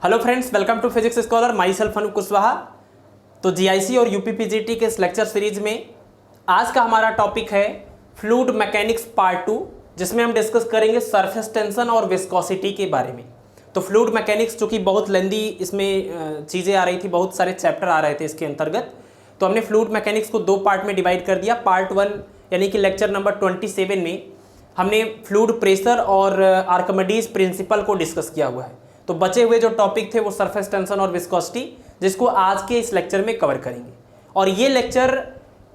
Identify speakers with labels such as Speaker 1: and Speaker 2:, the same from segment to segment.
Speaker 1: Hello friends, welcome to Physics Scholar. Myself Anoop Kushwaha. तो GIC और UPPGT के इस लेक्चर सीरीज में आज का हमारा टॉपिक है फ्लूइड मैकेनिक्स पार्ट 2, जिसमें हम डिस्कस करेंगे सरफेस टेंशन और विस्कोसिटी के बारे में। तो फ्लूइड मैकेनिक्स चूँकि बहुत लेंदी इसमें चीज़ें आ रही थी, बहुत सारे चैप्टर आ रहे थे इसके अंतर्गत, तो हमने फ्लूइड मैकेनिक्स को दो पार्ट में डिवाइड कर दिया। पार्ट 1 यानी कि लेक्चर नंबर 27 में हमने फ्लूइड प्रेशर और आर्किमिडीज प्रिंसिपल को डिस्कस किया हुआ है। तो बचे हुए जो टॉपिक थे वो सरफेस टेंशन और विस्कोसिटी, जिसको आज के इस लेक्चर में कवर करेंगे। और ये लेक्चर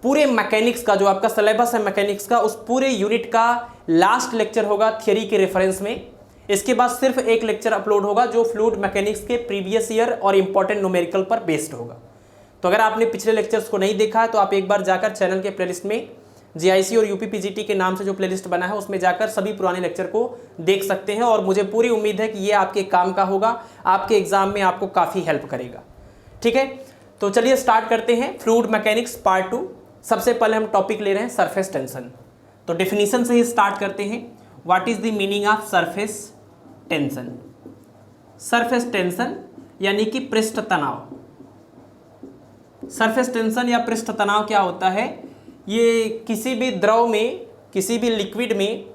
Speaker 1: पूरे मैकेनिक्स का, जो आपका सिलेबस है मैकेनिक्स का, उस पूरे यूनिट का लास्ट लेक्चर होगा थियरी के रेफरेंस में। इसके बाद सिर्फ एक लेक्चर अपलोड होगा जो फ्लूइड मैकेनिक्स के प्रीवियस ईयर और इंपॉर्टेंट न्यूमेरिकल पर बेस्ड होगा। तो अगर आपने पिछले लेक्चर्स को नहीं देखा है तो आप एक बार जाकर चैनल के प्लेलिस्ट में जीआईसी और यूपीपीजीटी के नाम से जो प्लेलिस्ट बना है उसमें जाकर सभी पुराने लेक्चर को देख सकते हैं। और मुझे पूरी उम्मीद है कि ये आपके काम का होगा, आपके एग्जाम में आपको काफ़ी हेल्प करेगा। ठीक है, तो चलिए स्टार्ट करते हैं फ्लूइड मैकेनिक्स पार्ट 2। सबसे पहले हम टॉपिक ले रहे हैं सरफेस टेंशन। तो डेफिनेशन से ही स्टार्ट करते हैं। What is the meaning of surface tension? Surface tension यानी कि पृष्ठ तनाव। सरफेस टेंशन या पृष्ठ तनाव क्या होता है? ये किसी भी द्रव में, किसी भी लिक्विड में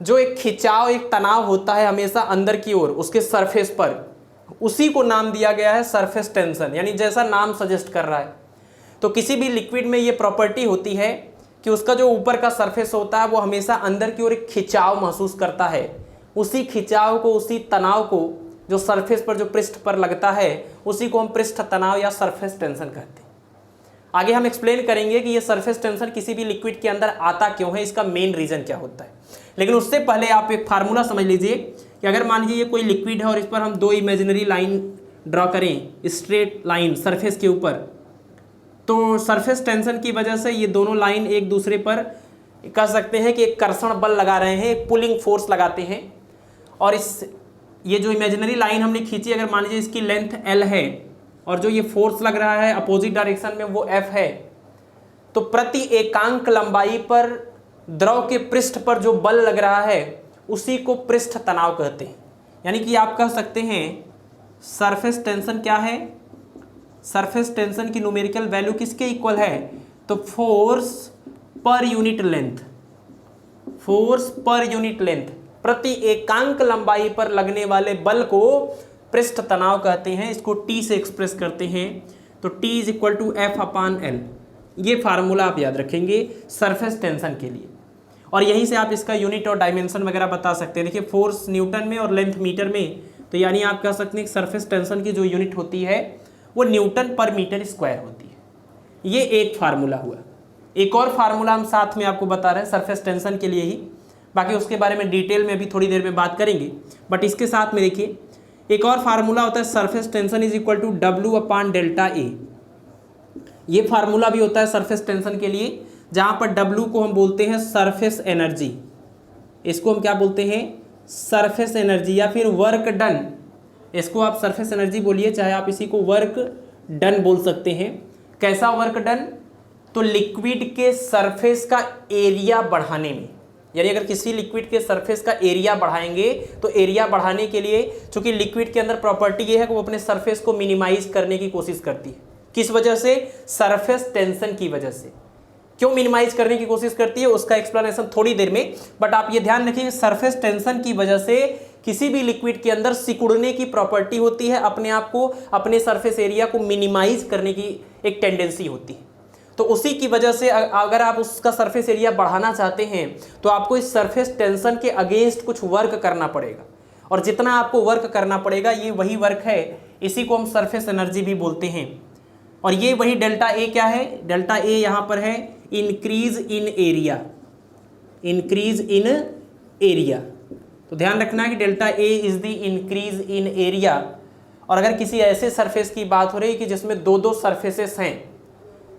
Speaker 1: जो एक खिंचाव, एक तनाव होता है हमेशा अंदर की ओर उसके सरफेस पर, उसी को नाम दिया गया है सरफेस टेंशन, यानी जैसा नाम सजेस्ट कर रहा है। तो किसी भी लिक्विड में ये प्रॉपर्टी होती है कि उसका जो ऊपर का सरफेस होता है वो हमेशा अंदर की ओर एक खिंचाव महसूस करता है। उसी खिंचाव को, उसी तनाव को जो सरफेस पर, जो पृष्ठ पर लगता है, उसी को हम पृष्ठ तनाव या सरफेस टेंशन कहते हैं। आगे हम एक्सप्लेन करेंगे कि ये सरफेस टेंशन किसी भी लिक्विड के अंदर आता क्यों है, इसका मेन रीजन क्या होता है। लेकिन उससे पहले आप एक फार्मूला समझ लीजिए कि अगर मान लीजिए ये कोई लिक्विड है और इस पर हम दो इमेजिनरी लाइन ड्रॉ करें, स्ट्रेट लाइन सरफेस के ऊपर, तो सरफेस टेंशन की वजह से ये दोनों लाइन एक दूसरे पर कह सकते हैं कि एक कर्षण बल लगा रहे हैं, एक पुलिंग फोर्स लगाते हैं। और ये जो इमेजिनरी लाइन हमने खींची, अगर मान लीजिए इसकी लेंथ L है और जो ये फोर्स लग रहा है अपोजिट डायरेक्शन में वो F है, तो प्रति एकांक लंबाई पर द्रव के पृष्ठ पर जो बल लग रहा है उसी को पृष्ठ तनाव कहते हैं। यानी कि आप कह सकते हैं सरफेस टेंशन क्या है? सरफेस टेंशन की न्यूमेरिकल वैल्यू किसके इक्वल है? तो force per unit length. Force per unit length, प्रति एकांक लंबाई पर लगने वाले बल को पृष्ठ तनाव कहते हैं। इसको T से एक्सप्रेस करते हैं, तो T is equal to F/L। ये फार्मूला आप याद रखेंगे सरफेस टेंशन के लिए, और यहीं से आप इसका यूनिट और डायमेंशन वगैरह बता सकते हैं। देखिए, फोर्स न्यूटन में और लेंथ मीटर में, तो यानी आप कह सकते हैं सरफेस टेंशन की जो यूनिट होती है वो न्यूटन पर मीटर स्क्वायर होती है। ये एक फार्मूला हुआ। एक और फार्मूला हम साथ में आपको बता रहे हैं सरफेस टेंशन के लिए ही, बाकी उसके बारे में डिटेल में भी थोड़ी देर में बात करेंगे। बट इसके साथ में देखिए एक और फार्मूला होता है surface tension is equal to W/Δ A। ये फार्मूला भी होता है सरफेस टेंशन के लिए, जहां पर W को हम बोलते हैं सरफेस एनर्जी। इसको हम क्या बोलते हैं? सरफेस एनर्जी, या फिर वर्क डन। इसको आप सरफेस एनर्जी बोलिए, चाहे आप इसी को वर्क डन बोल सकते हैं। कैसा वर्क डन? तो लिक्विड के सरफेस का एरिया बढ़ाने में, यानी अगर किसी लिक्विड के सरफेस का एरिया बढ़ाएंगे तो एरिया बढ़ाने के लिए, चूंकि लिक्विड के अंदर प्रॉपर्टी ये है कि वो अपने सरफेस को मिनिमाइज करने की कोशिश करती है। किस वजह से? सरफेस टेंशन की वजह से। क्यों मिनिमाइज करने की कोशिश करती है उसका एक्सप्लेनेशन थोड़ी देर में, बट आप ये ध्यान रखिए सरफेस टेंशन की वजह से किसी भी लिक्विड के अंदर सिकुड़ने की प्रॉपर्टी होती है, अपने आप को, अपने सरफेस एरिया को मिनिमाइज करने की एक टेंडेंसी होती है। तो उसी की वजह से अगर आप उसका सरफेस एरिया बढ़ाना चाहते हैं तो आपको इस सरफेस टेंशन के अगेंस्ट कुछ वर्क करना पड़ेगा, और जितना आपको वर्क करना पड़ेगा ये वही वर्क है, इसी को हम सरफेस एनर्जी भी बोलते हैं। और ये वही डेल्टा ए क्या है? डेल्टा ए यहाँ पर है increase in area. Increase in area, तो ध्यान रखना है कि delta A is the increase in area. और अगर किसी ऐसे सरफेस की बात हो रही है कि जिसमें दो दो सरफेसेस हैं,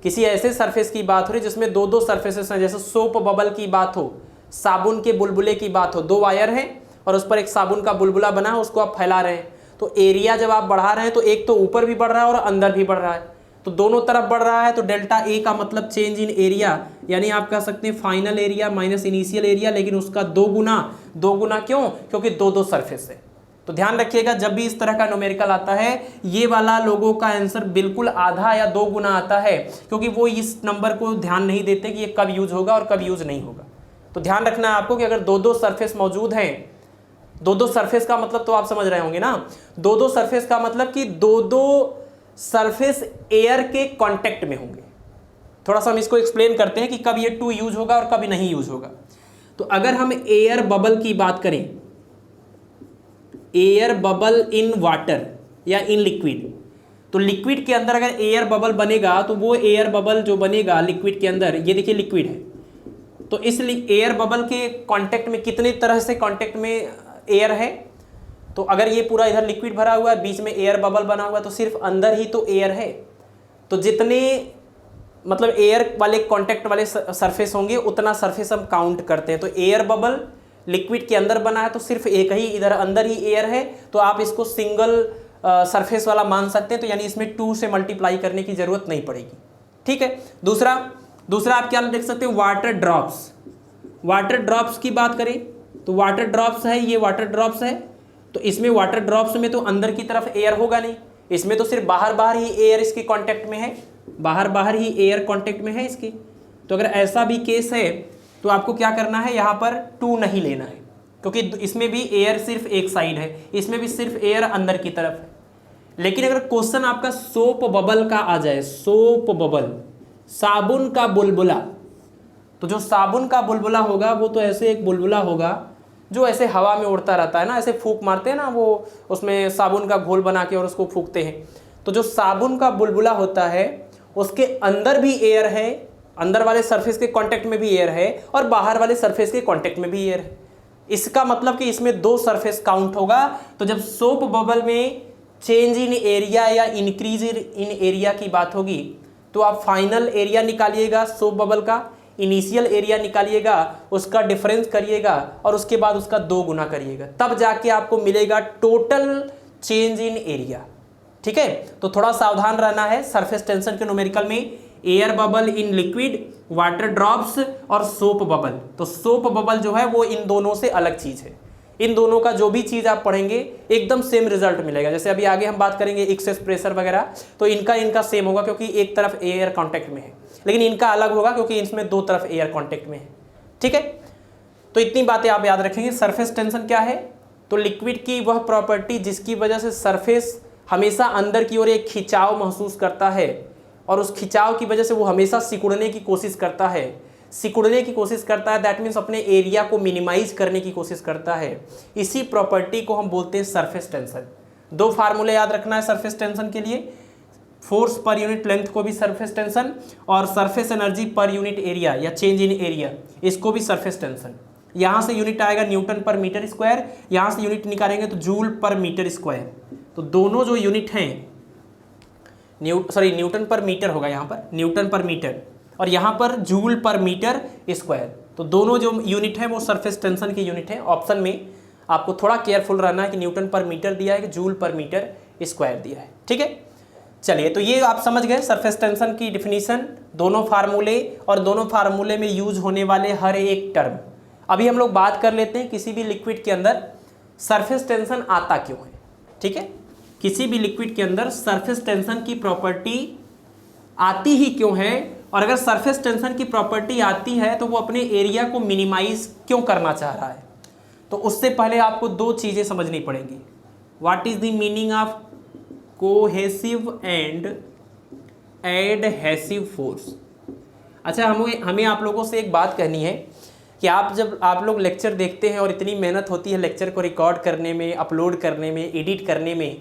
Speaker 1: किसी ऐसे सरफेस की बात हो रही है जिसमें दो दो सरफेसेस हैं, जैसे सोप बबल की बात हो, साबुन के बुलबुले की बात हो, दो वायर हैं और उस पर एक साबुन का बुलबुला बना है, उसको आप फैला रहे हैं, तो एरिया जब आप बढ़ा रहे हैं तो एक तो ऊपर भी बढ़ रहा है और अंदर भी बढ़ रहा है, तो दोनों तरफ बढ़ रहा है। तो डेल्टा ए का मतलब चेंज इन एरिया, यानी आप कह सकते हैं final area minus initial area, लेकिन उसका दो गुना। क्यों? क्योंकि दो दो सरफेस है। तो ध्यान रखिएगा जब भी इस तरह का न्यूमेरिकल आता है ये वाला लोगों का आंसर बिल्कुल आधा या 2 गुना आता है, क्योंकि वो इस नंबर को ध्यान नहीं देते कि ये कब यूज होगा और कब यूज नहीं होगा। तो ध्यान रखना है आपको कि अगर 2-2 सरफेस मौजूद हैं, 2-2 सरफेस का मतलब तो आप समझ रहे होंगे ना, 2-2 सरफेस का मतलब कि 2-2 सरफेस एयर के कांटेक्ट में होंगे। थोड़ा सा हम इसको एक्सप्लेन करते हैं कि कब ये 2 यूज होगा और कब नहीं यूज होगा। तो अगर हम एयर बबल की बात करें, एयर बबल इन वाटर या इन लिक्विड, तो लिक्विड के अंदर अगर एयर बबल बनेगा तो वो एयर बबल जो बनेगा लिक्विड के अंदर, ये देखिए लिक्विड है, तो इस एयर बबल के कांटेक्ट में कितने तरह से कांटेक्ट में एयर है, तो अगर ये पूरा इधर लिक्विड भरा हुआ है, बीच में एयर बबल बना हुआ है, तो सिर्फ अंदर ही तो एयर है। तो जितने मतलब एयर वाले कांटेक्ट वाले सरफेस होंगे उतना सरफेस हम काउंट करते हैं। तो एयर बबल लिक्विड के अंदर बना है तो सिर्फ एक ही इधर अंदर ही एयर है, तो आप इसको सिंगल सरफेस वाला मान सकते हैं। तो यानी इसमें 2 से मल्टीप्लाई करने की जरूरत नहीं पड़ेगी। ठीक है। दूसरा आप क्या देख सकते हैं, वाटर ड्रॉप्स। वाटर ड्रॉप्स की बात करें तो वाटर ड्रॉप्स है, ये वाटर ड्रॉप्स है, तो इसमें वाटर ड्रॉप्स में तो अंदर की तरफ एयर होगा नहीं, इसमें तो सिर्फ बाहर ही एयर इसके कांटेक्ट में है, बाहर ही एयर कांटेक्ट में है इसके। तो अगर ऐसा भी केस है तो आपको क्या करना है, यहाँ पर 2 नहीं लेना है, क्योंकि इसमें भी एयर सिर्फ एक साइड है, इसमें भी सिर्फ एयर अंदर की तरफ है। लेकिन अगर क्वेश्चन आपका सोप बबल का आ जाए, सोप बबल, साबुन का बुलबुला, तो जो साबुन का बुलबुला होगा वो तो ऐसे एक बुलबुला होगा जो ऐसे हवा में उड़ता रहता है ना, ऐसे फूंक मारते हैं ना, वो उसमें साबुन का घोल बना के और उसको फूंकते हैं। तो जो साबुन का बुलबुला होता है उसके अंदर भी एयर है, अंदर वाले सरफेस के कांटेक्ट में भी एयर है और बाहर वाले सरफेस के कांटेक्ट में भी एयर है। इसका मतलब कि इसमें 2 सरफेस काउंट होगा। तो जब सोप बबल में चेंज इन एरिया या इंक्रीज इन एरिया की बात होगी तो आप फाइनल एरिया निकालिएगा सोप बबल का, इनिशियल एरिया निकालिएगा, उसका डिफरेंस करिएगा और उसके बाद उसका 2 गुना करिएगा, तब जाके आपको मिलेगा टोटल चेंज इन एरिया। ठीक है। तो थोड़ा सावधान रहना है सरफेस टेंशन के न्यूमेरिकल में, air bubble in liquid, water drops और सोप बबल। तो सोप बबल जो है वो इन दोनों से अलग चीज है। इन दोनों का जो भी चीज आप पढ़ेंगे एकदम सेम रिजल्ट मिलेगा। जैसे अभी आगे हम बात करेंगे एक्सेस प्रेशर वगैरह, तो इनका सेम होगा क्योंकि एक तरफ एयर कांटेक्ट में है, लेकिन इनका अलग होगा क्योंकि इसमें 2 तरफ एयर कांटेक्ट में है। ठीक है। तो इतनी बातें आप याद रखेंगे। सरफेस टेंशन क्या है, तो लिक्विड की वह प्रॉपर्टी जिसकी वजह से सरफेस हमेशा अंदर की ओर एक खिंचाव महसूस करता है और उस खिंचाव की वजह से वो हमेशा सिकुड़ने की कोशिश करता है, दैट मीन्स अपने एरिया को मिनिमाइज करने की कोशिश करता है। इसी प्रॉपर्टी को हम बोलते हैं सरफेस टेंशन। 2 फार्मूले याद रखना है सरफेस टेंशन के लिए, फोर्स पर यूनिट लेंथ को भी सरफेस टेंशन और surface energy per unit area या चेंज इन एरिया, इसको भी सरफेस टेंशन। यहाँ से यूनिट आएगा न्यूटन पर मीटर स्क्वायर, यहाँ से यूनिट निकालेंगे तो जूल पर मीटर स्क्वायर। तो दोनों जो यूनिट हैं न्यूटन पर मीटर होगा यहाँ पर, न्यूटन पर मीटर, और यहाँ पर जूल पर मीटर स्क्वायर। तो दोनों जो यूनिट है वो सरफेस टेंशन की यूनिट है। ऑप्शन में आपको थोड़ा केयरफुल रहना है कि न्यूटन पर मीटर दिया है कि जूल पर मीटर स्क्वायर दिया है। ठीक है। चलिए, तो ये आप समझ गए सरफेस टेंशन की डिफिनीशन, दोनों फार्मूले और दोनों फार्मूले में यूज होने वाले हर एक टर्म। अभी हम लोग बात कर लेते हैं किसी भी लिक्विड के अंदर सरफेस टेंशन आता क्यों है। ठीक है। किसी भी लिक्विड के अंदर सरफेस टेंशन की प्रॉपर्टी आती ही क्यों है, और अगर सरफेस टेंशन की प्रॉपर्टी आती है तो वो अपने एरिया को मिनिमाइज क्यों करना चाह रहा है। तो उससे पहले आपको 2 चीज़ें समझनी पड़ेंगी। What is the meaning of cohesive and adhesive force. अच्छा, हमें आप लोगों से एक बात कहनी है कि जब आप लोग लेक्चर देखते हैं और इतनी मेहनत होती है लेक्चर को रिकॉर्ड करने में, अपलोड करने में, एडिट करने में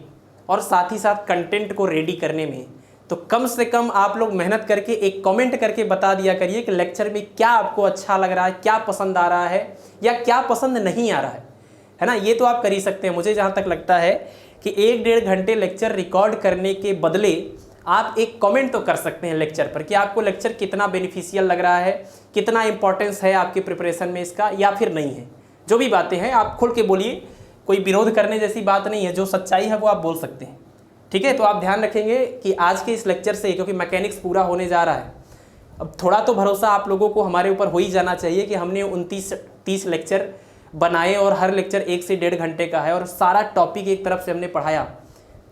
Speaker 1: और साथ ही साथ कंटेंट को रेडी करने में, तो कम से कम आप लोग मेहनत करके एक कमेंट करके बता दिया करिए कि लेक्चर में क्या आपको अच्छा लग रहा है, क्या पसंद आ रहा है या क्या पसंद नहीं आ रहा है ना। ये तो आप कर ही सकते हैं। मुझे जहाँ तक लगता है कि 1-1.5 घंटे लेक्चर रिकॉर्ड करने के बदले आप एक कमेंट तो कर सकते हैं लेक्चर पर कि आपको लेक्चर कितना बेनिफिशियल लग रहा है, कितना इंपॉर्टेंस है आपके प्रिपरेशन में इसका या फिर नहीं है। जो भी बातें हैं आप खुल के बोलिए, कोई विरोध करने जैसी बात नहीं है, जो सच्चाई है वो आप बोल सकते हैं। ठीक है। तो आप ध्यान रखेंगे कि आज के इस लेक्चर से, क्योंकि मैकेनिक्स पूरा होने जा रहा है, अब थोड़ा तो भरोसा आप लोगों को हमारे ऊपर हो ही जाना चाहिए कि हमने 29-30 लेक्चर बनाए और हर लेक्चर 1 से 1.5 घंटे का है और सारा टॉपिक एक तरफ से हमने पढ़ाया,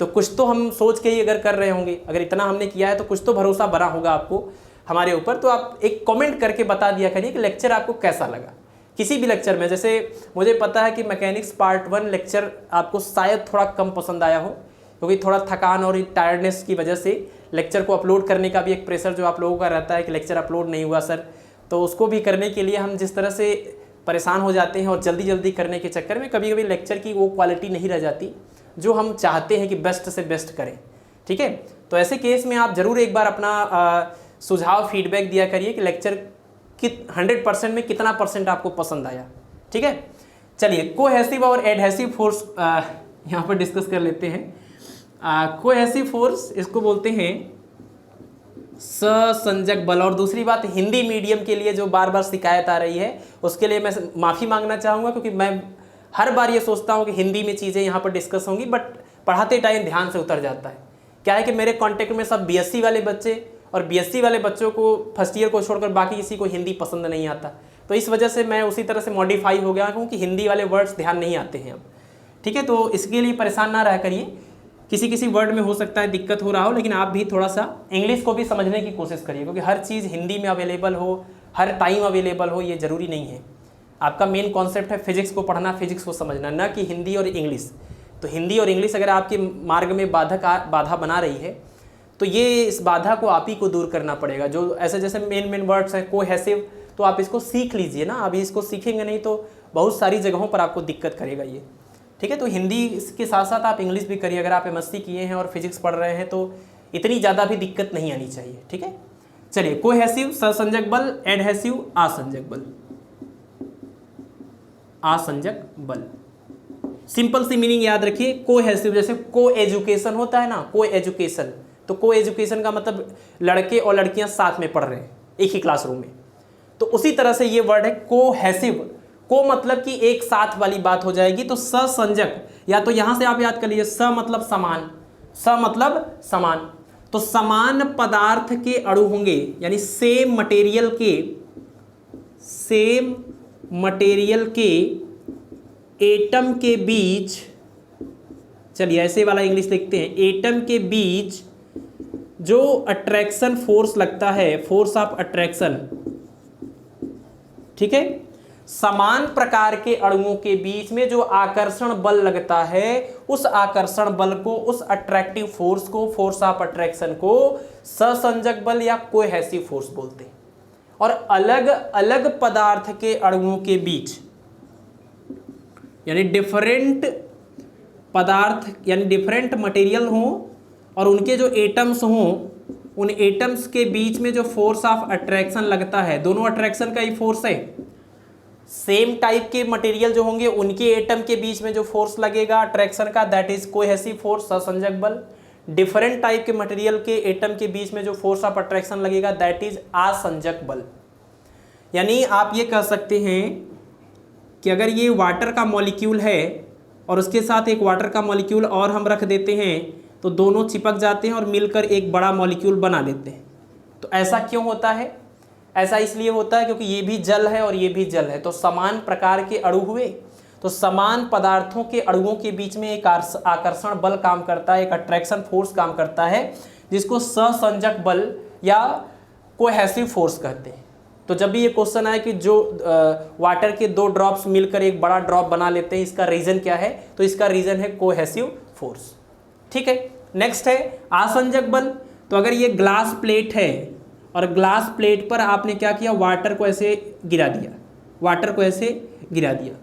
Speaker 1: तो कुछ तो हम सोच के ही अगर कर रहे होंगे, अगर इतना हमने किया है तो कुछ तो भरोसा बना होगा आपको हमारे ऊपर। तो आप एक कमेंट करके बता दिया करिए कि लेक्चर आपको कैसा लगा। किसी भी लेक्चर में, जैसे मुझे पता है कि मैकेनिक्स पार्ट 1 लेक्चर आपको शायद थोड़ा कम पसंद आया हो, क्योंकि थोड़ा थकान और टायर्डनेस की वजह से लेक्चर को अपलोड करने का भी एक प्रेशर जो आप लोगों का रहता है कि लेक्चर अपलोड नहीं हुआ सर, तो उसको भी करने के लिए हम जिस तरह से परेशान हो जाते हैं और जल्दी जल्दी करने के चक्कर में कभी कभी लेक्चर की वो क्वालिटी नहीं रह जाती जो हम चाहते हैं कि बेस्ट से बेस्ट करें। ठीक है, तो ऐसे केस में आप ज़रूर एक बार अपना सुझाव फीडबैक दिया करिए कि लेक्चर 100% में कितना % आपको पसंद आया। ठीक है, चलिए कोहेसिव और एडहेसिव फोर्स यहाँ पर डिस्कस कर लेते हैं। कोहेसिव फोर्स इसको बोलते हैं सहसंजक बल। और दूसरी बात, हिंदी मीडियम के लिए जो बार बार शिकायत आ रही है उसके लिए मैं माफ़ी मांगना चाहूँगा, क्योंकि मैं हर बार ये सोचता हूँ कि हिंदी में चीज़ें यहाँ पर डिस्कस होंगी, बट पढ़ाते टाइम ध्यान से उतर जाता है। क्या है कि मेरे कॉन्टेक्ट में सब BSc वाले बच्चे, और BSc वाले बच्चों को फर्स्ट ईयर को छोड़कर बाकी किसी को हिंदी पसंद नहीं आता, तो इस वजह से मैं उसी तरह से मॉडिफाई हो गया हूँ कि हिंदी वाले वर्ड्स ध्यान नहीं आते हैं अब। ठीक है, तो इसके लिए परेशान ना रहा करिए, किसी किसी वर्ड में हो सकता है दिक्कत हो रहा हो, लेकिन आप भी थोड़ा सा इंग्लिश को भी समझने की कोशिश करिए, क्योंकि हर चीज़ हिंदी में अवेलेबल हो, हर टाइम अवेलेबल हो, ये ज़रूरी नहीं है। आपका मेन कॉन्सेप्ट है फिजिक्स को पढ़ना, फिजिक्स को समझना, न कि हिंदी और इंग्लिश। तो हिंदी और इंग्लिश अगर आपके मार्ग में बाधा बना रही है, तो ये इस बाधा को आप ही को दूर करना पड़ेगा। जो ऐसे जैसे मेन वर्ड्स हैं कोहेसिव, तो आप इसको सीख लीजिए ना, अभी इसको सीखेंगे नहीं तो बहुत सारी जगहों पर आपको दिक्कत करेगा ये। ठीक है, तो हिंदी के साथ साथ आप इंग्लिश भी करिए। अगर आप MSc किए हैं और फिजिक्स पढ़ रहे हैं तो इतनी ज़्यादा भी दिक्कत नहीं आनी चाहिए। ठीक है, चलिए कोहेसिव सहसंजक बल, एडहेसिव आसंजक बल। आसंजक बल सिंपल सी मीनिंग याद रखिए। कोहेसिव जैसे को एजुकेशन होता है ना, को एजुकेशन, तो को एजुकेशन का मतलब लड़के और लड़कियां साथ में पढ़ रहे हैं एक ही क्लासरूम में, तो उसी तरह से ये वर्ड है कोहेसिव। को मतलब कि एक साथ वाली बात हो जाएगी। तो सहसंजक, या तो यहां से आप याद कर लीजिए, स मतलब समान, स मतलब समान, तो समान पदार्थ के अणु होंगे, यानी सेम मटेरियल के एटम के बीच, चलिए ऐसे वाला इंग्लिश लिखते हैं, एटम के बीच जो अट्रैक्शन फोर्स लगता है, फोर्स ऑफ अट्रैक्शन। ठीक है, समान प्रकार के अणुओं के बीच में जो आकर्षण बल लगता है, उस आकर्षण बल को, उस अट्रैक्टिव फोर्स को, फोर्स ऑफ अट्रैक्शन को सहसंजक बल या कोहेसिव फोर्स बोलते हैं। और अलग अलग पदार्थ के अणुओं के बीच, यानी डिफरेंट पदार्थ यानी डिफरेंट मटेरियल हों और उनके जो एटम्स हों, उन एटम्स के बीच में जो फोर्स ऑफ अट्रैक्शन लगता है, दोनों अट्रैक्शन का ही फोर्स है। सेम टाइप के मटेरियल जो होंगे उनके एटम के बीच में जो फोर्स लगेगा अट्रैक्शन का, दैट इज कोहेसिव फोर्स, सहसंजक बल। डिफरेंट टाइप के मटेरियल के एटम के बीच में जो फोर्स ऑफ अट्रैक्शन लगेगा, दैट इज आसंजक बल। यानी आप ये कह सकते हैं कि अगर ये वाटर का मॉलिक्यूल है और उसके साथ एक वाटर का मॉलिक्यूल और हम रख देते हैं, तो दोनों चिपक जाते हैं और मिलकर एक बड़ा मॉलिक्यूल बना देते हैं। तो ऐसा क्यों होता है? ऐसा इसलिए होता है क्योंकि ये भी जल है और ये भी जल है, तो समान प्रकार के अणु हुए, तो समान पदार्थों के अणुओं के बीच में एक आकर्षण बल काम करता है, एक अट्रैक्शन फोर्स काम करता है, जिसको सहसंजक बल या कोहेसिव फोर्स कहते हैं। तो जब भी ये क्वेश्चन आए कि जो वाटर के 2 ड्रॉप्स मिलकर एक बड़ा ड्रॉप बना लेते हैं, इसका रीजन क्या है? तो इसका रीजन है कोहेसिव फोर्स। ठीक है, नेक्स्ट है आसंजक बल। तो अगर ये ग्लास प्लेट है और ग्लास प्लेट पर आपने क्या किया, वाटर को ऐसे गिरा दिया, वाटर को ऐसे गिरा दिया,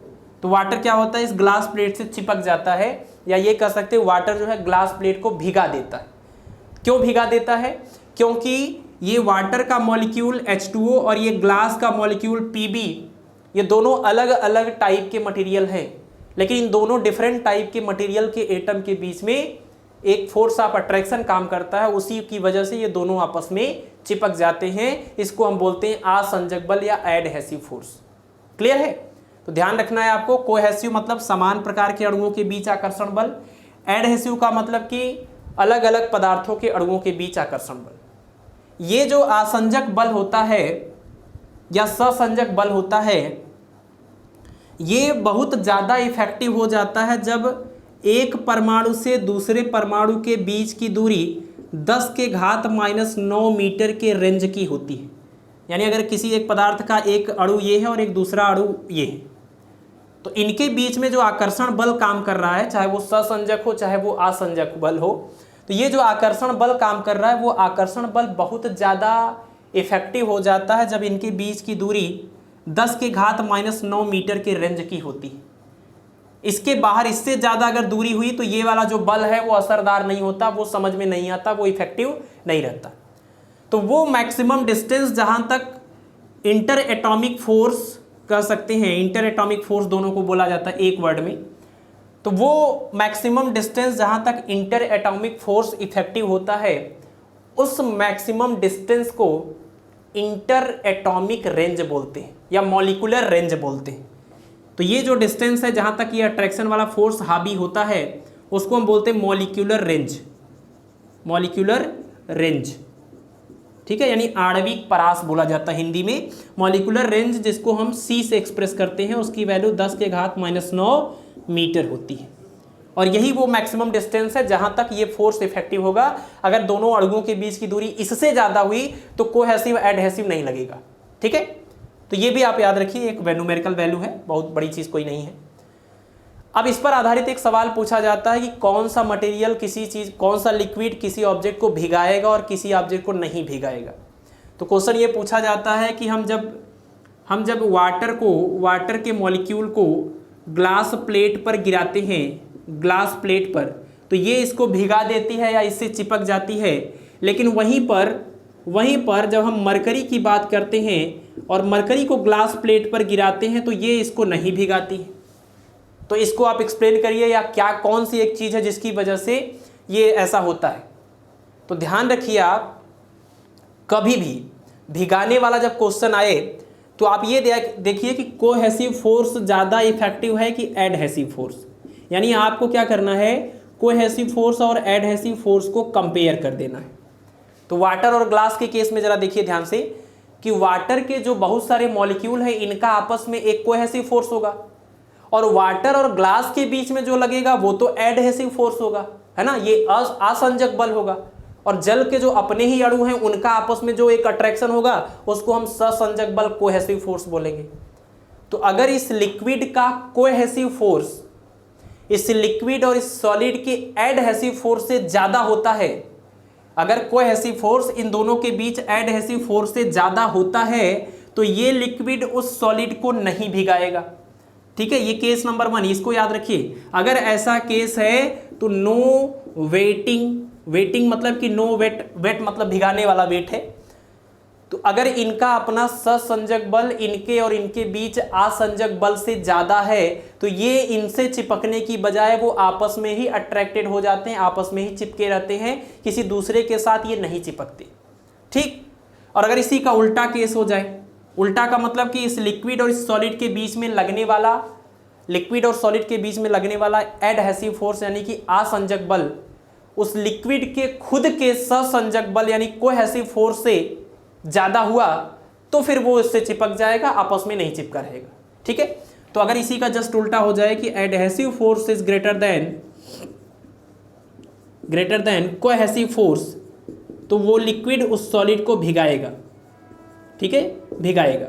Speaker 1: तो वाटर क्या होता है, इस ग्लास प्लेट से चिपक जाता है, या ये कह सकते हैं वाटर जो है ग्लास प्लेट को भिगा देता है। क्यों भिगा देता है? क्योंकि ये वाटर का मॉलिक्यूल H2O और ये ग्लास का मॉलिक्यूल Pb, ये दोनों अलग अलग टाइप के मटेरियल हैं, लेकिन इन दोनों डिफरेंट टाइप के मटेरियल के एटम के बीच में एक फोर्स ऑफ अट्रैक्शन काम करता है, उसी की वजह से ये दोनों आपस में चिपक जाते हैं। इसको हम बोलते हैं आसंजक बल या एडहेसिव फोर्स। क्लियर है? तो ध्यान रखना है आपको, कोहेसिव मतलब समान प्रकार के अणुओं के बीच आकर्षण बल, एडहेसिव का मतलब कि अलग अलग पदार्थों के अणुओं के बीच आकर्षण बल। ये जो आसंजक बल होता है या सहसंजक बल होता है, ये बहुत ज़्यादा इफेक्टिव हो जाता है जब एक परमाणु से दूसरे परमाणु के बीच की दूरी 10⁻⁻9 मीटर के रेंज की होती है। यानी अगर किसी एक पदार्थ का एक अणु ये है और एक दूसरा अणु ये है, तो इनके बीच में जो आकर्षण बल काम कर रहा है, चाहे वो सहसंजक हो चाहे वो असंजक बल हो, तो ये जो आकर्षण बल काम कर रहा है वो आकर्षण बल बहुत ज़्यादा इफेक्टिव हो जाता है जब इनके बीच की दूरी 10⁻⁻9 मीटर के रेंज की होती है। इसके बाहर इससे ज़्यादा अगर दूरी हुई तो ये वाला जो बल है वो असरदार नहीं होता, वो समझ में नहीं आता, वो इफेक्टिव नहीं रहता। तो वो मैक्सिमम डिस्टेंस जहाँ तक इंटर एटॉमिक फोर्स कह सकते हैं, इंटर एटॉमिक फोर्स दोनों को बोला जाता है एक वर्ड में, तो वो मैक्सिमम डिस्टेंस जहाँ तक इंटर एटॉमिक फोर्स इफेक्टिव होता है उस मैक्सिमम डिस्टेंस को इंटर एटॉमिक रेंज बोलते हैं या मॉलिक्यूलर रेंज बोलते हैं। तो ये जो डिस्टेंस है जहाँ तक ये अट्रैक्शन वाला फोर्स हावी होता है उसको हम बोलते हैं मॉलिक्यूलर रेंज, मॉलिक्यूलर रेंज, ठीक है, यानी आणविक परास बोला जाता है हिंदी में। मॉलिक्यूलर रेंज जिसको हम C से एक्सप्रेस करते हैं उसकी वैल्यू 10⁻⁻9 मीटर होती है, और यही वो मैक्सिमम डिस्टेंस है जहां तक ये फोर्स इफेक्टिव होगा। अगर दोनों अणुओं के बीच की दूरी इससे ज़्यादा हुई तो कोहेसिव एडहेसिव नहीं लगेगा, ठीक है। तो ये भी आप याद रखिए, एक न्यूमेरिकल वैल्यू है, बहुत बड़ी चीज़ कोई नहीं है। अब इस पर आधारित एक सवाल पूछा जाता है कि कौन सा मटेरियल किसी चीज़, कौन सा लिक्विड किसी ऑब्जेक्ट को भिगाएगा और किसी ऑब्जेक्ट को नहीं भिगाएगा। तो क्वेश्चन ये पूछा जाता है कि हम जब वाटर के मॉलिक्यूल को ग्लास प्लेट पर गिराते हैं, ग्लास प्लेट पर, तो ये इसको भिगा देती है या इससे चिपक जाती है। लेकिन वहीं पर जब हम मरकरी की बात करते हैं और मरकरी को ग्लास प्लेट पर गिराते हैं तो ये इसको नहीं भिगाती है। तो इसको आप एक्सप्लेन करिए, या क्या कौन सी एक चीज़ है जिसकी वजह से ये ऐसा होता है। तो ध्यान रखिए, आप कभी भी भिगाने वाला जब क्वेश्चन आए तो आप ये देखिए कि कोहेसिव फोर्स ज़्यादा इफेक्टिव है कि एडहेसिव फोर्स। यानी आपको क्या करना है, कोहेसिव फोर्स और एडहेसिव फोर्स को कंपेयर कर देना है। तो वाटर और ग्लास के केस में ज़रा देखिए ध्यान से कि वाटर के जो बहुत सारे मॉलिक्यूल हैं इनका आपस में एक कोहेसिव फोर्स होगा, और वाटर और ग्लास के बीच में जो लगेगा वो तो एडहेसिव फोर्स होगा, है ना, ये असंजक बल होगा। और जल के जो अपने ही अणु हैं उनका आपस में जो एक अट्रैक्शन होगा उसको हम सहसंजक बल, कोहेसिव फोर्स बोलेंगे। तो अगर इस लिक्विड का कोहेसिव फोर्स इस लिक्विड और इस सॉलिड के एडहेसिव फोर्स से ज़्यादा होता है, अगर कोहेसिव फोर्स इन दोनों के बीच एडहेसिव फोर्स से ज़्यादा होता है तो ये लिक्विड उस सॉलिड को नहीं भिगाएगा, ठीक है। ये केस नंबर 1, इसको याद रखिए। अगर ऐसा केस है तो नो वेटिंग मतलब कि नो वेट मतलब भिगाने वाला वेट है। तो अगर इनका अपना सहसंजक बल इनके और इनके बीच असंजक बल से ज़्यादा है तो ये इनसे चिपकने की बजाय वो आपस में ही अट्रैक्टेड हो जाते हैं, आपस में ही चिपके रहते हैं, किसी दूसरे के साथ ये नहीं चिपकते, ठीक। और अगर इसी का उल्टा केस हो जाए, उल्टा का मतलब कि इस लिक्विड और इस सॉलिड के बीच में लगने वाला एडहेसिव फोर्स यानी कि असंजक बल उस लिक्विड के खुद के सहसंजक बल यानी कोहेसिव फोर्स से ज़्यादा हुआ तो फिर वो इससे चिपक जाएगा, आपस में नहीं चिपका रहेगा, ठीक है। तो अगर इसी का जस्ट उल्टा हो जाए कि adhesive force is greater then cohesive force, तो वो लिक्विड उस सॉलिड को भिगाएगा, ठीक है, भिगाएगा।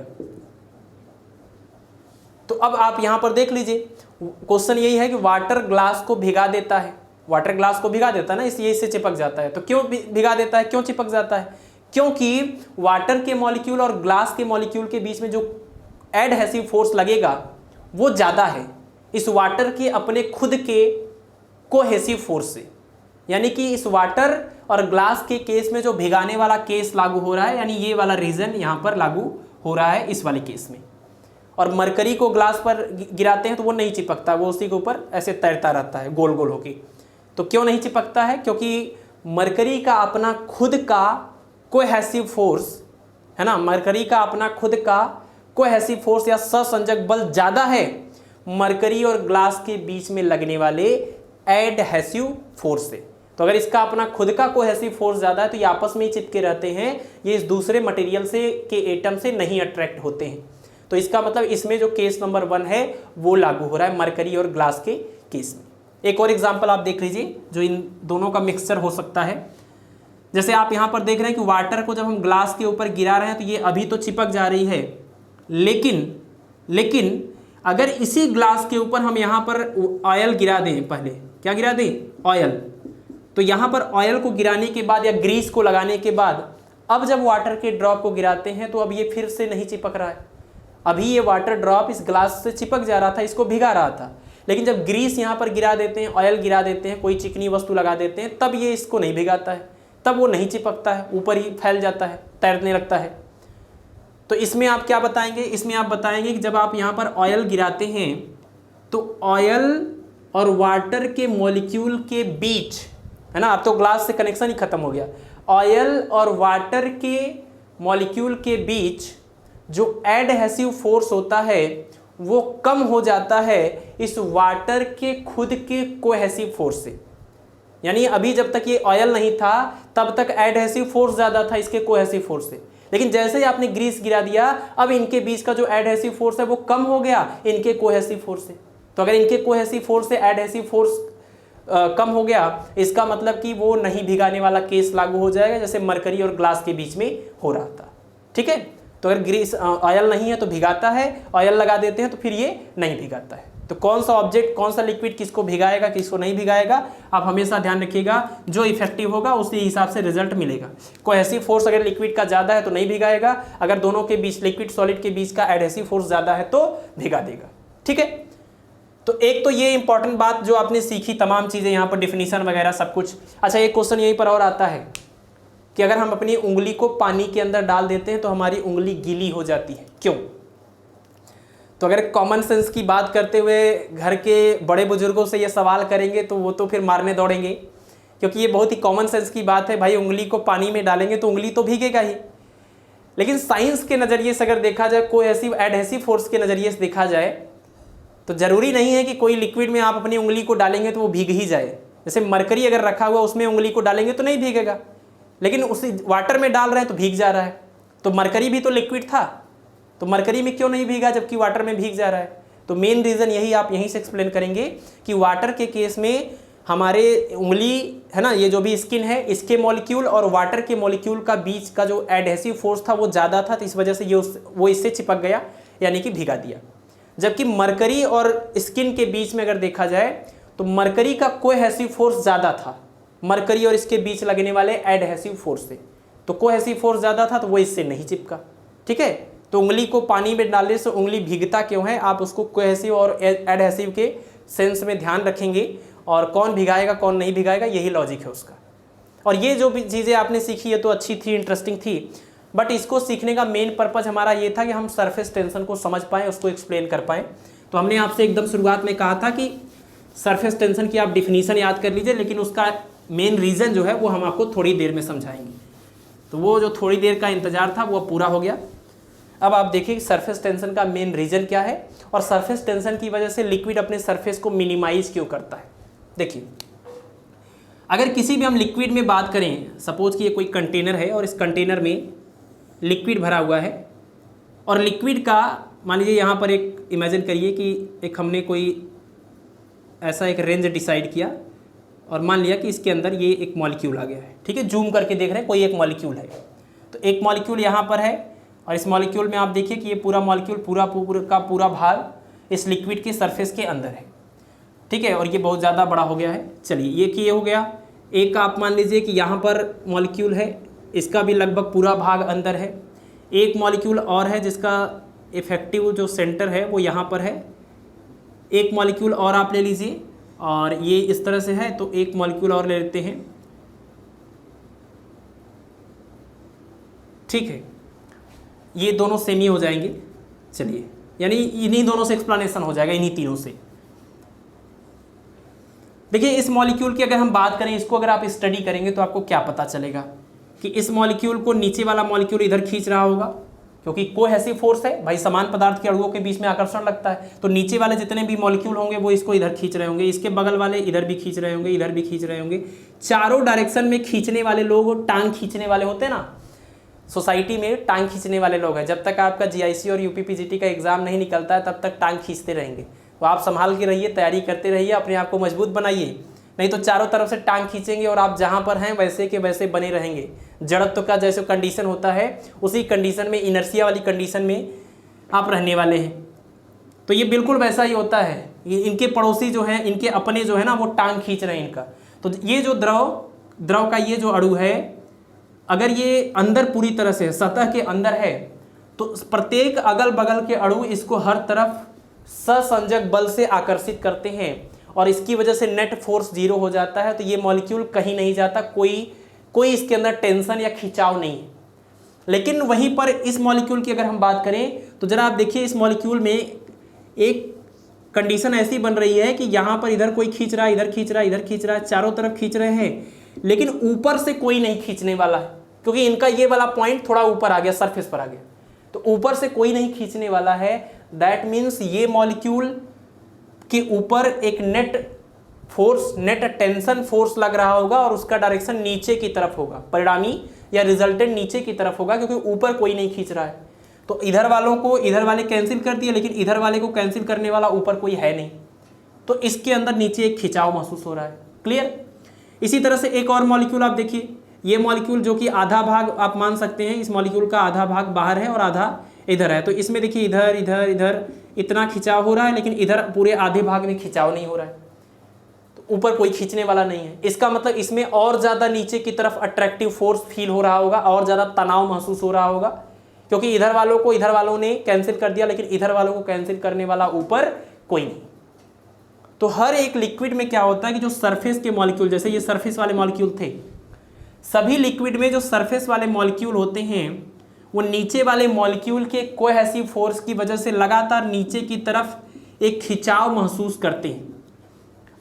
Speaker 1: तो अब आप यहां पर देख लीजिए, क्वेश्चन यही है कि वाटर ग्लास को भिगा देता है, वाटर ग्लास को भिगा देता है ना, इसलिए इससे चिपक जाता है। तो क्यों भिगा देता है, क्यों चिपक जाता है? क्योंकि वाटर के मॉलिक्यूल और ग्लास के मॉलिक्यूल के बीच में जो एडहेसिव फोर्स लगेगा वो ज़्यादा है इस वाटर के अपने खुद के कोहेसिव फोर्स से। यानी कि इस वाटर और ग्लास के केस में जो भिगाने वाला केस लागू हो रहा है, यानी ये वाला रीजन यहाँ पर लागू हो रहा है इस वाले केस में। और मरकरी को ग्लास पर गिराते हैं तो वो नहीं चिपकता, वो उसी के ऊपर ऐसे तैरता रहता है गोल गोल होके। तो क्यों नहीं चिपकता है? क्योंकि मरकरी का अपना खुद का कोहेसिव फोर्स है ना, मरकरी का अपना खुद का कोहेसिव फोर्स या सहसंजक बल ज़्यादा है मरकरी और ग्लास के बीच में लगने वाले एडहेसिव फोर्स से। तो अगर इसका अपना खुद का कोहेसिव फोर्स ज़्यादा है तो ये आपस में ही चिपके रहते हैं, ये इस दूसरे मटेरियल से के एटम से नहीं अट्रैक्ट होते हैं। तो इसका मतलब इसमें जो केस नंबर 1 है वो लागू हो रहा है मरकरी और ग्लास के केस में। एक और एग्जांपल आप देख लीजिए जो इन दोनों का मिक्सचर हो सकता है। जैसे आप यहाँ पर देख रहे हैं कि वाटर को जब हम ग्लास के ऊपर गिरा रहे हैं तो ये अभी तो चिपक जा रही है, लेकिन अगर इसी ग्लास के ऊपर हम यहाँ पर ऑयल गिरा दें, पहले क्या गिरा दें, ऑयल, तो यहाँ पर ऑयल को गिराने के बाद या ग्रीस को लगाने के बाद अब जब वाटर के ड्रॉप को गिराते हैं तो अब ये फिर से नहीं चिपक रहा है। अभी ये वाटर ड्रॉप इस ग्लास से चिपक जा रहा था, इसको भिगा रहा था, लेकिन जब ग्रीस यहाँ पर गिरा देते हैं, ऑयल गिरा देते हैं, कोई चिकनी वस्तु लगा देते हैं, तब ये इसको नहीं भिगाता है, तब वो नहीं चिपकता है, ऊपर ही फैल जाता है, तैरने लगता है। तो इसमें आप क्या बताएंगे, इसमें आप बताएंगे कि जब आप यहाँ पर ऑयल गिराते हैं तो ऑयल और वाटर के मॉलिक्यूल के बीच, है ना, अब तो ग्लास से कनेक्शन ही खत्म हो गया, ऑयल और वाटर के मॉलिक्यूल के बीच जो एडहेसिव फोर्स होता है वो कम हो जाता है इस वाटर के खुद के कोहेसिव फोर्स से। यानी अभी जब तक ये ऑयल नहीं था तब तक एडहेसिव फोर्स ज़्यादा था इसके कोहेसिव फोर्स से, लेकिन जैसे ही आपने ग्रीस गिरा दिया अब इनके बीच का जो एडहेसिव फोर्स है वो कम हो गया इनके कोहेसिव फोर्स से। तो अगर इनके कोहेसिव फोर्स से एडहेसिव फोर्स कम हो गया, इसका मतलब कि वो नहीं भिगाने वाला केस लागू हो जाएगा जैसे मरकरी और ग्लास के बीच में हो रहा था। ठीक है, तो अगर ग्रीस ऑयल नहीं है तो भिगाता है, ऑयल लगा देते हैं तो फिर ये नहीं भिगाता है। तो कौन सा ऑब्जेक्ट, कौन सा लिक्विड किसको भिगाएगा किसको नहीं भिगाएगा, आप हमेशा ध्यान रखिएगा, जो इफेक्टिव होगा उसी हिसाब से रिजल्ट मिलेगा। कोहेसिव फोर्स अगर लिक्विड का ज़्यादा है तो नहीं भिगाएगा, अगर दोनों के बीच लिक्विड सॉलिड के बीच का एडहेसिव फोर्स ज़्यादा है तो भिगा देगा। ठीक है, तो एक तो ये इंपॉर्टेंट बात जो आपने सीखी, तमाम चीज़ें यहाँ पर डिफिनीशन वगैरह सब कुछ। अच्छा, एक क्वेश्चन यहीं पर और आता है कि अगर हम अपनी उंगली को पानी के अंदर डाल देते हैं तो हमारी उंगली गीली हो जाती है, क्यों? तो अगर कॉमन सेंस की बात करते हुए घर के बड़े बुजुर्गों से ये सवाल करेंगे तो वो तो फिर मारने दौड़ेंगे, क्योंकि ये बहुत ही कॉमन सेंस की बात है। भाई उंगली को पानी में डालेंगे तो उंगली तो भीगेगा ही, लेकिन साइंस के नज़रिए से अगर देखा जाए, कोहेसिव एडहेसिव फोर्स के नज़रिए से देखा जाए तो ज़रूरी नहीं है कि कोई लिक्विड में आप अपनी उंगली को डालेंगे तो वो भीग ही जाए। जैसे मरकरी अगर रखा हुआ उसमें उंगली को डालेंगे तो नहीं भीगेगा, लेकिन उसी वाटर में डाल रहे हैं तो भीग जा रहा है। तो मरकरी भी तो लिक्विड था, तो मरकरी में क्यों नहीं भीगा जबकि वाटर में भीग जा रहा है? तो मेन रीज़न यही, आप यहीं से एक्सप्लेन करेंगे कि वाटर के केस में हमारे उंगली है ना, ये जो भी स्किन है इसके मॉलिक्यूल और वाटर के मॉलिक्यूल का बीच का जो एडहेसिव फोर्स था वो ज़्यादा था, तो इस वजह से ये वो इससे चिपक गया, यानी कि भिगा दिया। जबकि मरकरी और स्किन के बीच में अगर देखा जाए तो मरकरी का कोहेसिव फोर्स ज़्यादा था, मरकरी और इसके बीच लगने वाले एडहेसिव फोर्स से, तो कोहेसिव फोर्स ज़्यादा था तो वो इससे नहीं चिपका। ठीक है, तो उंगली को पानी में डालने से उंगली भीगता क्यों है, आप उसको कोहेसिव और एडहेसिव के सेंस में ध्यान रखेंगे, और कौन भिगाएगा कौन नहीं भिगाएगा यही लॉजिक है उसका। और ये जो भी चीज़ें आपने सीखी है तो अच्छी थी, इंटरेस्टिंग थी, बट इसको सीखने का मेन पर्पज़ हमारा ये था कि हम सरफेस टेंशन को समझ पाएँ, उसको एक्सप्लेन कर पाएँ। तो हमने आपसे एकदम शुरुआत में कहा था कि सरफेस टेंशन की आप डिफिनीशन याद कर लीजिए, लेकिन उसका मेन रीज़न जो है वो हम आपको थोड़ी देर में समझाएंगे। तो वो जो थोड़ी देर का इंतज़ार था वो पूरा हो गया। अब आप देखिए सरफेस टेंशन का मेन रीज़न क्या है और सरफेस टेंशन की वजह से लिक्विड अपने सरफेस को मिनिमाइज क्यों करता है। देखिए, अगर किसी भी हम लिक्विड में बात करें, सपोज कि ये कोई कंटेनर है और इस कंटेनर में लिक्विड भरा हुआ है, और लिक्विड का मान लीजिए यहाँ पर एक इमेजिन करिए कि एक हमने कोई ऐसा एक रेंज डिसाइड किया और मान लिया कि इसके अंदर ये एक मॉलिक्यूल आ गया है। ठीक है, जूम करके देख रहे हैं कोई एक मॉलिक्यूल है, तो एक मॉलिक्यूल यहाँ पर है और इस मॉलिक्यूल में आप देखिए कि ये पूरा मॉलिक्यूल पूरा भाग इस लिक्विड के सरफेस के अंदर है। ठीक है, और ये बहुत ज़्यादा बड़ा हो गया है। चलिए, ये हो गया। एक आप मान लीजिए कि यहाँ पर मॉलिक्यूल है, इसका भी लगभग पूरा भाग अंदर है। एक मॉलिक्यूल और है जिसका इफेक्टिव जो सेंटर है वो यहाँ पर है। एक मॉलिक्यूल और आप ले लीजिए, और ये इस तरह से है, तो एक मॉलिक्यूल और ले लेते हैं। ठीक है, ये दोनों सेम ही हो जाएंगे। चलिए, यानी इन्हीं दोनों से एक्सप्लेनेशन हो जाएगा, इन्हीं तीनों से। देखिए, इस मॉलिक्यूल की अगर हम बात करें, इसको अगर आप स्टडी करेंगे तो आपको क्या पता चलेगा कि इस मॉलिक्यूल को नीचे वाला मॉलिक्यूल इधर खींच रहा होगा, क्योंकि कोहेसिव फोर्स है भाई, समान पदार्थ के अणुओं के बीच में आकर्षण लगता है, तो नीचे वाले जितने भी मॉलिक्यूल होंगे वो इसको इधर खींच रहे होंगे, इसके बगल वाले इधर भी खींच रहे होंगे, इधर भी खींच रहे होंगे। चारों डायरेक्शन में खींचने वाले लोग टांग खींचने वाले होते हैं ना, सोसाइटी में टांग खींचने वाले लोग हैं। जब तक आपका जीआईसी और यूपीपीजीटी का एग्ज़ाम नहीं निकलता है तब तक टांग खींचते रहेंगे। तो आप संभाल के रहिए, तैयारी करते रहिए, अपने आप को मजबूत बनाइए, नहीं तो चारों तरफ से टांग खींचेंगे और आप जहाँ पर हैं वैसे के वैसे बने रहेंगे। जड़त्व का जैसे कंडीशन होता है उसी कंडीशन में, इनर्शिया वाली कंडीशन में आप रहने वाले हैं। तो ये बिल्कुल वैसा ही होता है। ये इनके पड़ोसी जो हैं, इनके अपने जो है ना, वो टांग खींच रहे हैं इनका। तो ये जो द्रव का ये जो अणु है, अगर ये अंदर पूरी तरह से सतह के अंदर है तो प्रत्येक अगल बगल के अणु इसको हर तरफ ससंजक बल से आकर्षित करते हैं और इसकी वजह से नेट फोर्स 0 हो जाता है। तो ये मॉलिक्यूल कहीं नहीं जाता, कोई इसके अंदर टेंशन या खिंचाव नहीं है। लेकिन वहीं पर इस मॉलिक्यूल की अगर हम बात करें तो जरा आप देखिए, इस मॉलिक्यूल में एक कंडीशन ऐसी बन रही है कि यहाँ पर इधर कोई खींच रहा है, इधर खींच रहा है, इधर खींच रहा है, चारों तरफ खींच रहे हैं, लेकिन ऊपर से कोई नहीं खींचने वाला है क्योंकि इनका ये वाला पॉइंट थोड़ा ऊपर आ गया, सरफेस पर आ गया। तो ऊपर से कोई नहीं खींचने वाला है। दैट मीन्स ये मॉलिक्यूल के ऊपर एक नेट टेंशन फोर्स लग रहा होगा और उसका डायरेक्शन नीचे की तरफ होगा, परिणामी या रिजल्टेंट नीचे की तरफ होगा, क्योंकि ऊपर कोई नहीं खींच रहा है। तो इधर वालों को इधर वाले कैंसिल कर दिए, लेकिन इधर वाले को कैंसिल करने वाला ऊपर कोई है नहीं, तो इसके अंदर नीचे एक खिंचाव महसूस हो रहा है। क्लियर। इसी तरह से एक और मॉलिक्यूल आप देखिए, ये मॉलिक्यूल जो कि आधा भाग आप मान सकते हैं, इस मॉलिक्यूल का आधा भाग बाहर है और आधा इधर है। तो इसमें देखिए इधर इधर इधर इतना खिंचाव हो रहा है, लेकिन इधर पूरे आधे भाग में खिंचाव नहीं हो रहा है, तो ऊपर कोई खींचने वाला नहीं है। इसका मतलब इसमें और ज़्यादा नीचे की तरफ अट्रैक्टिव फोर्स फील हो रहा होगा, और ज़्यादा तनाव महसूस हो रहा होगा, क्योंकि इधर वालों ने कैंसिल कर दिया, लेकिन इधर वालों को कैंसिल करने वाला ऊपर कोई नहीं। तो हर एक लिक्विड में क्या होता है कि जो सरफेस के मॉलिक्यूल, जैसे ये सरफेस वाले मॉलिक्यूल थे, सभी लिक्विड में जो सरफेस वाले मॉलिक्यूल होते हैं वो नीचे वाले मॉलिक्यूल के कोहेसिव फोर्स की वजह से लगातार नीचे की तरफ एक खिंचाव महसूस करते हैं।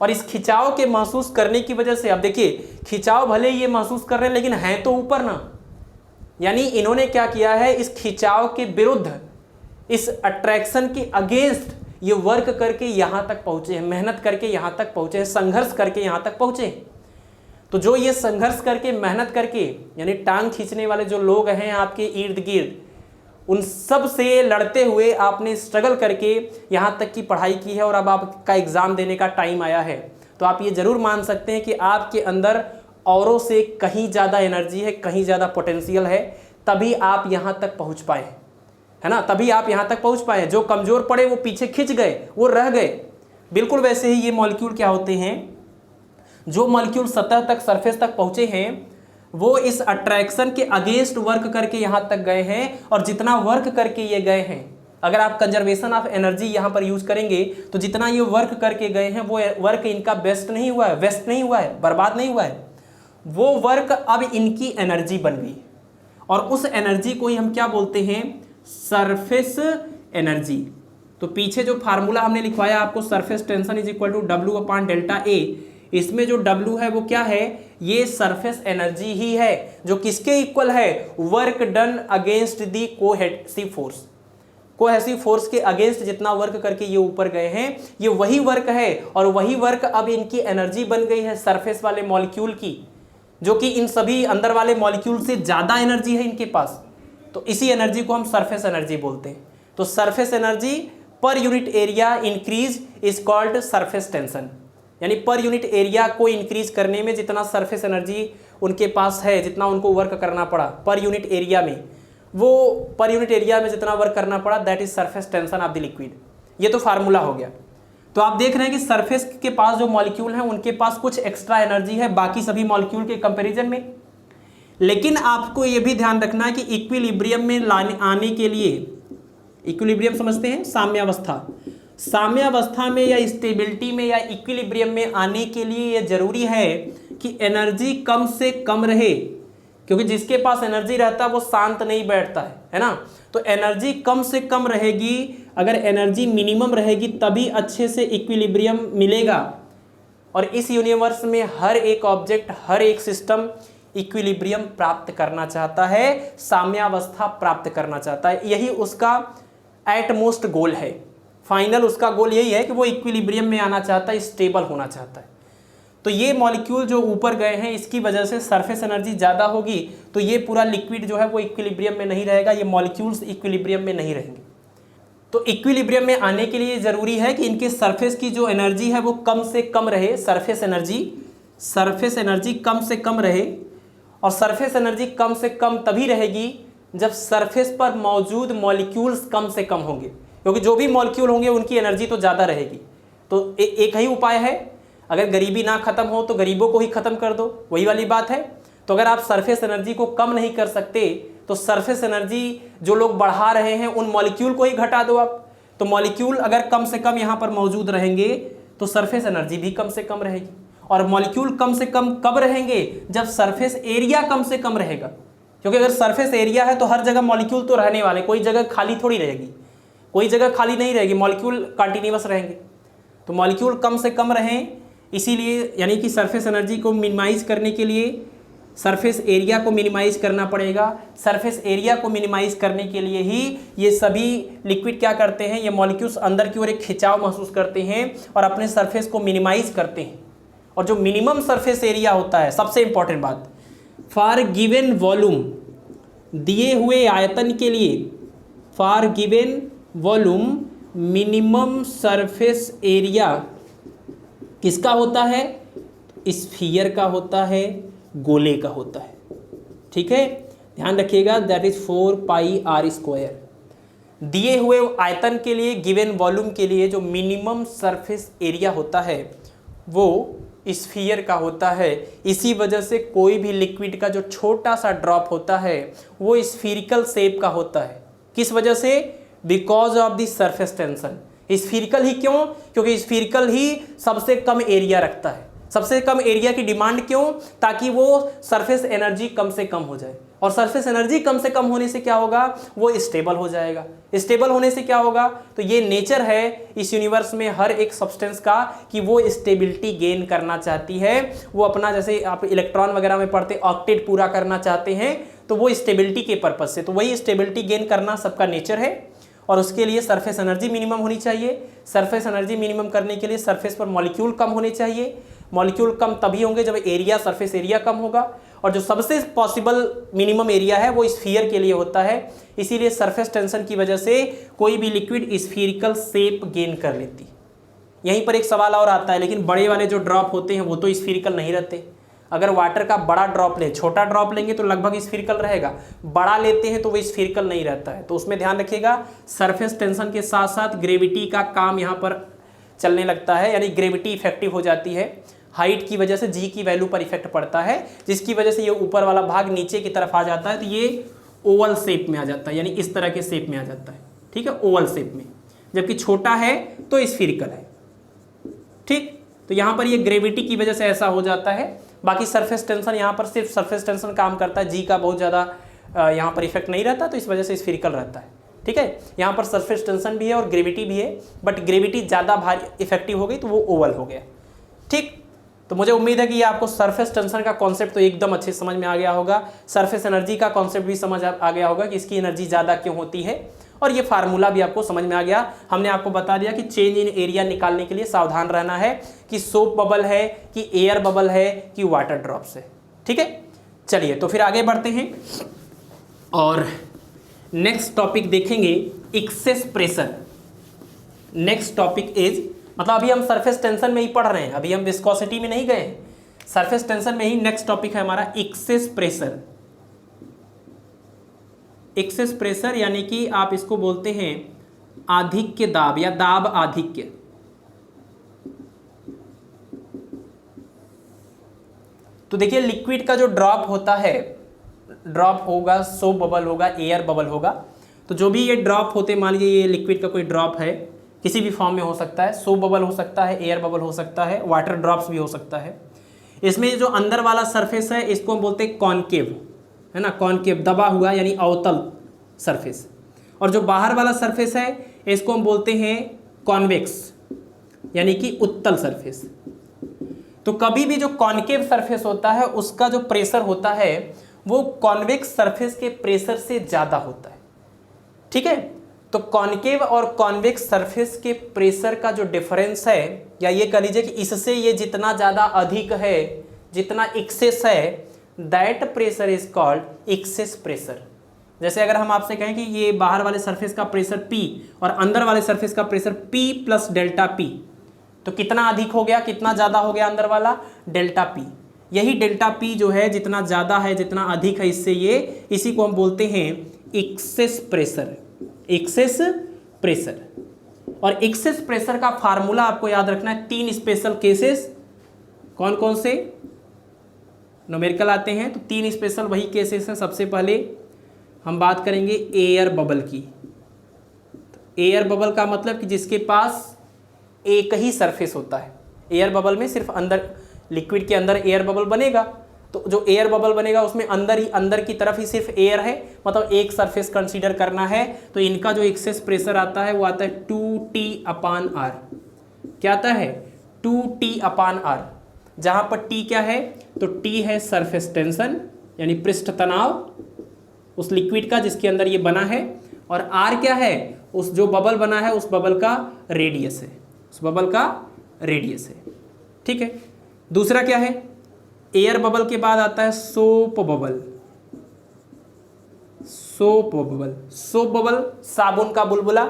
Speaker 1: और इस खिंचाव के महसूस करने की वजह से, अब देखिए खिंचाव भले ये महसूस कर रहे हैं लेकिन हैं तो ऊपर ना, यानी इन्होंने क्या किया है, इस खिंचाव के विरुद्ध, इस अट्रैक्शन के अगेंस्ट ये वर्क करके यहाँ तक पहुँचे हैं, मेहनत करके यहाँ तक पहुँचे हैं, संघर्ष करके यहाँ तक पहुँचे हैं। तो जो ये संघर्ष करके, मेहनत करके, यानी टांग खींचने वाले जो लोग हैं आपके इर्द गिर्द, उन सब से लड़ते हुए आपने स्ट्रगल करके यहाँ तक की पढ़ाई की है और अब आपका एग्ज़ाम देने का टाइम आया है। तो आप ये ज़रूर मान सकते हैं कि आपके अंदर औरों से कहीं ज़्यादा एनर्जी है, कहीं ज़्यादा पोटेंशियल है, तभी आप यहाँ तक पहुँच पाए, है ना, तभी आप यहाँ तक पहुँच पाए। जो कमज़ोर पड़े वो पीछे खिंच गए, वो रह गए। बिल्कुल वैसे ही ये मॉलिक्यूल क्या होते हैं, जो मॉलिक्यूल सतह तक, सरफेस तक पहुँचे हैं, वो इस अट्रैक्शन के अगेंस्ट वर्क करके यहाँ तक गए हैं। और जितना वर्क करके ये गए हैं, अगर आप कंजर्वेशन ऑफ एनर्जी यहाँ पर यूज करेंगे तो जितना ये वर्क करके गए हैं वो वर्क इनका बेस्ट नहीं हुआ है, वेस्ट नहीं हुआ है, बर्बाद नहीं हुआ है, वो वर्क अब इनकी एनर्जी बन गई। और उस एनर्जी को ही हम क्या बोलते हैं, सरफेस एनर्जी। तो पीछे जो फार्मूला हमने लिखवाया आपको, surface tension is equal to W/Δa, इसमें जो W है वो क्या है, ये सरफेस एनर्जी ही है, जो किसके इक्वल है, work done against the cohesive force. Cohesive force के अगेंस्ट जितना वर्क करके ये ऊपर गए हैं, ये वही वर्क है, और वही वर्क अब इनकी एनर्जी बन गई है सरफेस वाले मॉलिक्यूल की, जो कि इन सभी अंदर वाले मॉलिक्यूल से ज़्यादा एनर्जी है इनके पास। तो इसी एनर्जी को हम सरफेस एनर्जी बोलते हैं। तो surface energy per unit area increase is called surface tension, यानी पर यूनिट एरिया को इंक्रीज करने में जितना सरफेस एनर्जी उनके पास है, जितना उनको वर्क करना पड़ा पर यूनिट एरिया में, वो पर यूनिट एरिया में जितना वर्क करना पड़ा, that is surface tension of the liquid. ये तो फार्मूला हो गया। तो आप देख रहे हैं कि सरफेस के पास जो मॉलिक्यूल हैं उनके पास कुछ एक्स्ट्रा एनर्जी है बाकी सभी मॉलिक्यूल के कंपैरिजन में। लेकिन आपको ये भी ध्यान रखना है कि इक्विलिब्रियम में आने के लिए, इक्विलिब्रियम समझते हैं, साम्यावस्था, साम्यावस्था में या स्टेबिलिटी में या इक्विलिब्रियम में आने के लिए यह जरूरी है कि एनर्जी कम से कम रहे, क्योंकि जिसके पास एनर्जी रहता है वो शांत नहीं बैठता है ना। तो एनर्जी कम से कम रहेगी, अगर एनर्जी मिनिमम रहेगी तभी अच्छे से इक्विलिब्रियम मिलेगा। और इस यूनिवर्स में हर एक ऑब्जेक्ट, हर एक सिस्टम इक्विलिब्रियम प्राप्त करना चाहता है, साम्यावस्था प्राप्त करना चाहता है, यही उसका एटमोस्ट गोल है। फाइनल उसका गोल यही है कि वो इक्विलिब्रियम में आना चाहता है, स्टेबल होना चाहता है। तो ये मॉलिक्यूल जो ऊपर गए हैं इसकी वजह से सरफेस एनर्जी ज़्यादा होगी, तो ये पूरा लिक्विड जो है वो इक्विलिब्रियम में नहीं रहेगा, ये मॉलिक्यूल्स इक्विलिब्रियम में नहीं रहेंगे। तो इक्विलिब्रियम में आने के लिए ज़रूरी है कि इनके सरफेस की जो एनर्जी है वो कम से कम रहे, सरफेस एनर्जी कम से कम रहे। और सरफेस एनर्जी कम से कम तभी रहेगी जब सरफेस पर मौजूद मॉलिक्यूल्स कम से कम होंगे, क्योंकि जो भी मॉलिक्यूल होंगे उनकी एनर्जी तो ज़्यादा रहेगी। तो एक ही उपाय है, अगर गरीबी ना ख़त्म हो तो गरीबों को ही ख़त्म कर दो, वही वाली बात है। तो अगर आप सरफेस एनर्जी को कम नहीं कर सकते तो सरफेस एनर्जी जो लोग बढ़ा रहे हैं उन मॉलिक्यूल को ही घटा दो आप। तो मॉलिक्यूल अगर कम से कम यहाँ पर मौजूद रहेंगे तो सरफेस एनर्जी भी कम से कम रहेगी। और मॉलिक्यूल कम से कम कब रहेंगे? जब सरफेस एरिया कम से कम रहेगा, क्योंकि अगर सरफेस एरिया है तो हर जगह मॉलिक्यूल तो रहने वाले, कोई जगह खाली थोड़ी रहेगी, कोई जगह खाली नहीं रहेगी, मॉलिक्यूल कंटिन्यूअस रहेंगे। तो मॉलिक्यूल कम से कम रहें, इसीलिए यानी कि सरफेस एनर्जी को मिनिमाइज करने के लिए सरफेस एरिया को मिनिमाइज करना पड़ेगा। सरफेस एरिया को मिनिमाइज करने के लिए ही ये सभी लिक्विड क्या करते हैं, ये मॉलिक्यूल्स अंदर की ओर एक खिंचाव महसूस करते हैं और अपने सरफेस को मिनिमाइज करते हैं। और जो मिनिमम सरफेस एरिया होता है, सबसे इंपॉर्टेंट बात, फॉर गिवन वॉल्यूम, दिए हुए आयतन के लिए, for given volume minimum surface area किसका होता है? स्फीयर का होता है, गोले का होता है। ठीक है, ध्यान रखिएगा, that is 4 pi r square. दिए हुए आयतन के लिए, गिवन वॉल्यूम के लिए जो मिनिमम सरफेस एरिया होता है वो स्फीयर का होता है। इसी वजह से कोई भी लिक्विड का जो छोटा सा ड्रॉप होता है वो स्फीरिकल शेप का होता है। किस वजह से? Because of the surface tension. Spherical ही क्यों? क्योंकि स्फीरिकल ही सबसे कम एरिया रखता है। सबसे कम एरिया की डिमांड क्यों? ताकि वो सरफेस एनर्जी कम से कम हो जाए, और सरफेस एनर्जी कम से कम होने से क्या होगा? वो स्टेबल हो जाएगा। स्टेबल होने से क्या होगा? तो ये नेचर है इस यूनिवर्स में हर एक सब्सटेंस का कि वो स्टेबिलिटी गेन करना चाहती है। वो अपना, जैसे आप इलेक्ट्रॉन वगैरह में पढ़ते, ऑक्टेट पूरा करना चाहते हैं, तो वो स्टेबिलिटी के पर्पज से, तो वही स्टेबिलिटी गेन करना सबका नेचर है। और उसके लिए सरफेस एनर्जी मिनिमम होनी चाहिए। सरफेस एनर्जी मिनिमम करने के लिए सरफेस पर मॉलिक्यूल कम होने चाहिए। मॉलिक्यूल कम तभी होंगे जब एरिया, सरफेस एरिया कम होगा। और जो सबसे पॉसिबल मिनिमम एरिया है वो स्फीयर के लिए होता है। इसीलिए सरफेस टेंशन की वजह से कोई भी लिक्विड स्फीरिकल शेप गेन कर लेती। यहीं पर एक सवाल और आता है, लेकिन बड़े वाले जो ड्रॉप होते हैं वो तो स्फीरिकल नहीं रहते। अगर वाटर का बड़ा ड्रॉप लें, छोटा ड्रॉप लेंगे तो लगभग स्फीरिकल रहेगा, बड़ा लेते हैं तो वो स्फीरिकल नहीं रहता है। तो उसमें ध्यान रखिएगा, सरफेस टेंशन के साथ साथ ग्रेविटी का काम यहाँ पर चलने लगता है, यानी ग्रेविटी इफेक्टिव हो जाती है। हाइट की वजह से जी की वैल्यू पर इफेक्ट पड़ता है, जिसकी वजह से ये ऊपर वाला भाग नीचे की तरफ आ जाता है, तो ये ओवल शेप में आ जाता है, यानी इस तरह के शेप में आ जाता है। ठीक है, ओवल शेप में, जबकि छोटा है तो स्फीरिकल है। ठीक, तो यहाँ पर ये ग्रेविटी की वजह से ऐसा हो जाता है। बाकी सरफेस टेंशन, यहाँ पर सिर्फ सरफेस टेंशन काम करता है, जी का बहुत ज़्यादा यहाँ पर इफेक्ट नहीं रहता, तो इस वजह से स्फीरिकल रहता है। ठीक है, यहाँ पर सरफेस टेंशन भी है और ग्रेविटी भी है, बट ग्रेविटी ज़्यादा भारी इफेक्टिव हो गई तो वो ओवल हो गया। ठीक, तो मुझे उम्मीद है कि ये आपको सरफेस टेंशन का कॉन्सेप्ट तो एकदम अच्छे समझ में आ गया होगा। सरफेस एनर्जी का कॉन्सेप्ट भी समझ आ गया होगा कि इसकी एनर्जी ज़्यादा क्यों होती है, और ये फार्मूला भी आपको समझ में आ गया। हमने आपको बता दिया कि चेंज इन एरिया निकालने के लिए सावधान रहना है कि सोप बबल है कि एयर बबल है कि वाटर ड्रॉप्स है। ठीक है, चलिए तो फिर आगे बढ़ते हैं और नेक्स्ट टॉपिक देखेंगे, excess pressure. Next topic is, मतलब अभी हम सरफेस टेंशन में ही पढ़ रहे हैं, अभी हम विस्कोसिटी में नहीं गए, सरफेस टेंशन में ही नेक्स्ट टॉपिक है हमारा एक्सेस प्रेशर। एक्सेस प्रेशर यानी कि आप इसको बोलते हैं आधिक्य दाब या दाब आधिक्य। तो देखिए, लिक्विड का जो ड्रॉप होता है, ड्रॉप होगा, सोप बबल होगा, एयर बबल होगा, तो जो भी ये ड्रॉप होते, मान लीजिए ये लिक्विड का कोई ड्रॉप है, किसी भी फॉर्म में हो सकता है, सोप बबल हो सकता है, एयर बबल हो सकता है, वाटर ड्रॉप्स भी हो सकता है। इसमें जो अंदर वाला सरफेस है इसको हम बोलते हैं कॉनकेव, है ना, कॉनकेव, दबा हुआ यानी अवतल सरफेस। और जो बाहर वाला सरफेस है इसको हम बोलते हैं कॉन्वेक्स, यानी कि उत्तल सरफेस। तो कभी भी जो कॉनकेव सरफेस होता है उसका जो प्रेशर होता है वो कॉन्वेक्स सरफेस के प्रेशर से ज़्यादा होता है। ठीक है, तो कॉनकेव और कॉन्वेक्स सरफेस के प्रेशर का जो डिफरेंस है, या ये कह लीजिए कि इससे ये जितना ज़्यादा अधिक है, जितना एक्सेस है, that pressure is called excess pressure. जैसे अगर हम आपसे कहें कि ये बाहर वाले सरफेस का प्रेशर P और अंदर वाले सरफेस का pressure P plus delta P, तो कितना अधिक हो गया, कितना ज़्यादा हो गया अंदर वाला, डेल्टा P। यही डेल्टा P जो है जितना ज़्यादा है, जितना अधिक है, इससे ये, इसी को हम बोलते हैं एक्सेस प्रेशर। Excess pressure. और एक्सेस प्रेशर का फार्मूला आपको याद रखना है, 3 स्पेशल केसेस। कौन कौन से न्यूमेरिकल आते हैं, तो 3 स्पेशल वही केसेस हैं। सबसे पहले हम बात करेंगे एयर बबल की। एयर बबल का मतलब कि जिसके पास एक ही सरफेस होता है। एयर बबल में सिर्फ अंदर, लिक्विड के अंदर एयर बबल बनेगा, तो जो एयर बबल बनेगा उसमें अंदर की तरफ ही सिर्फ एयर है, मतलब एक सरफेस कंसीडर करना है। तो इनका जो एक्सेस प्रेशर आता है वो आता है 2T/R। क्या आता है, 2T/R। जहां पर T क्या है, तो T है सरफेस टेंशन, यानी पृष्ठ तनाव उस लिक्विड का जिसके अंदर ये बना है, और R क्या है, उस जो बबल बना है उस बबल का रेडियस है, उस बबल का रेडियस है। ठीक है। दूसरा क्या है, एयर बबल के बाद आता है soap bubble. Soap bubble, soap bubble साबुन का बुलबुला।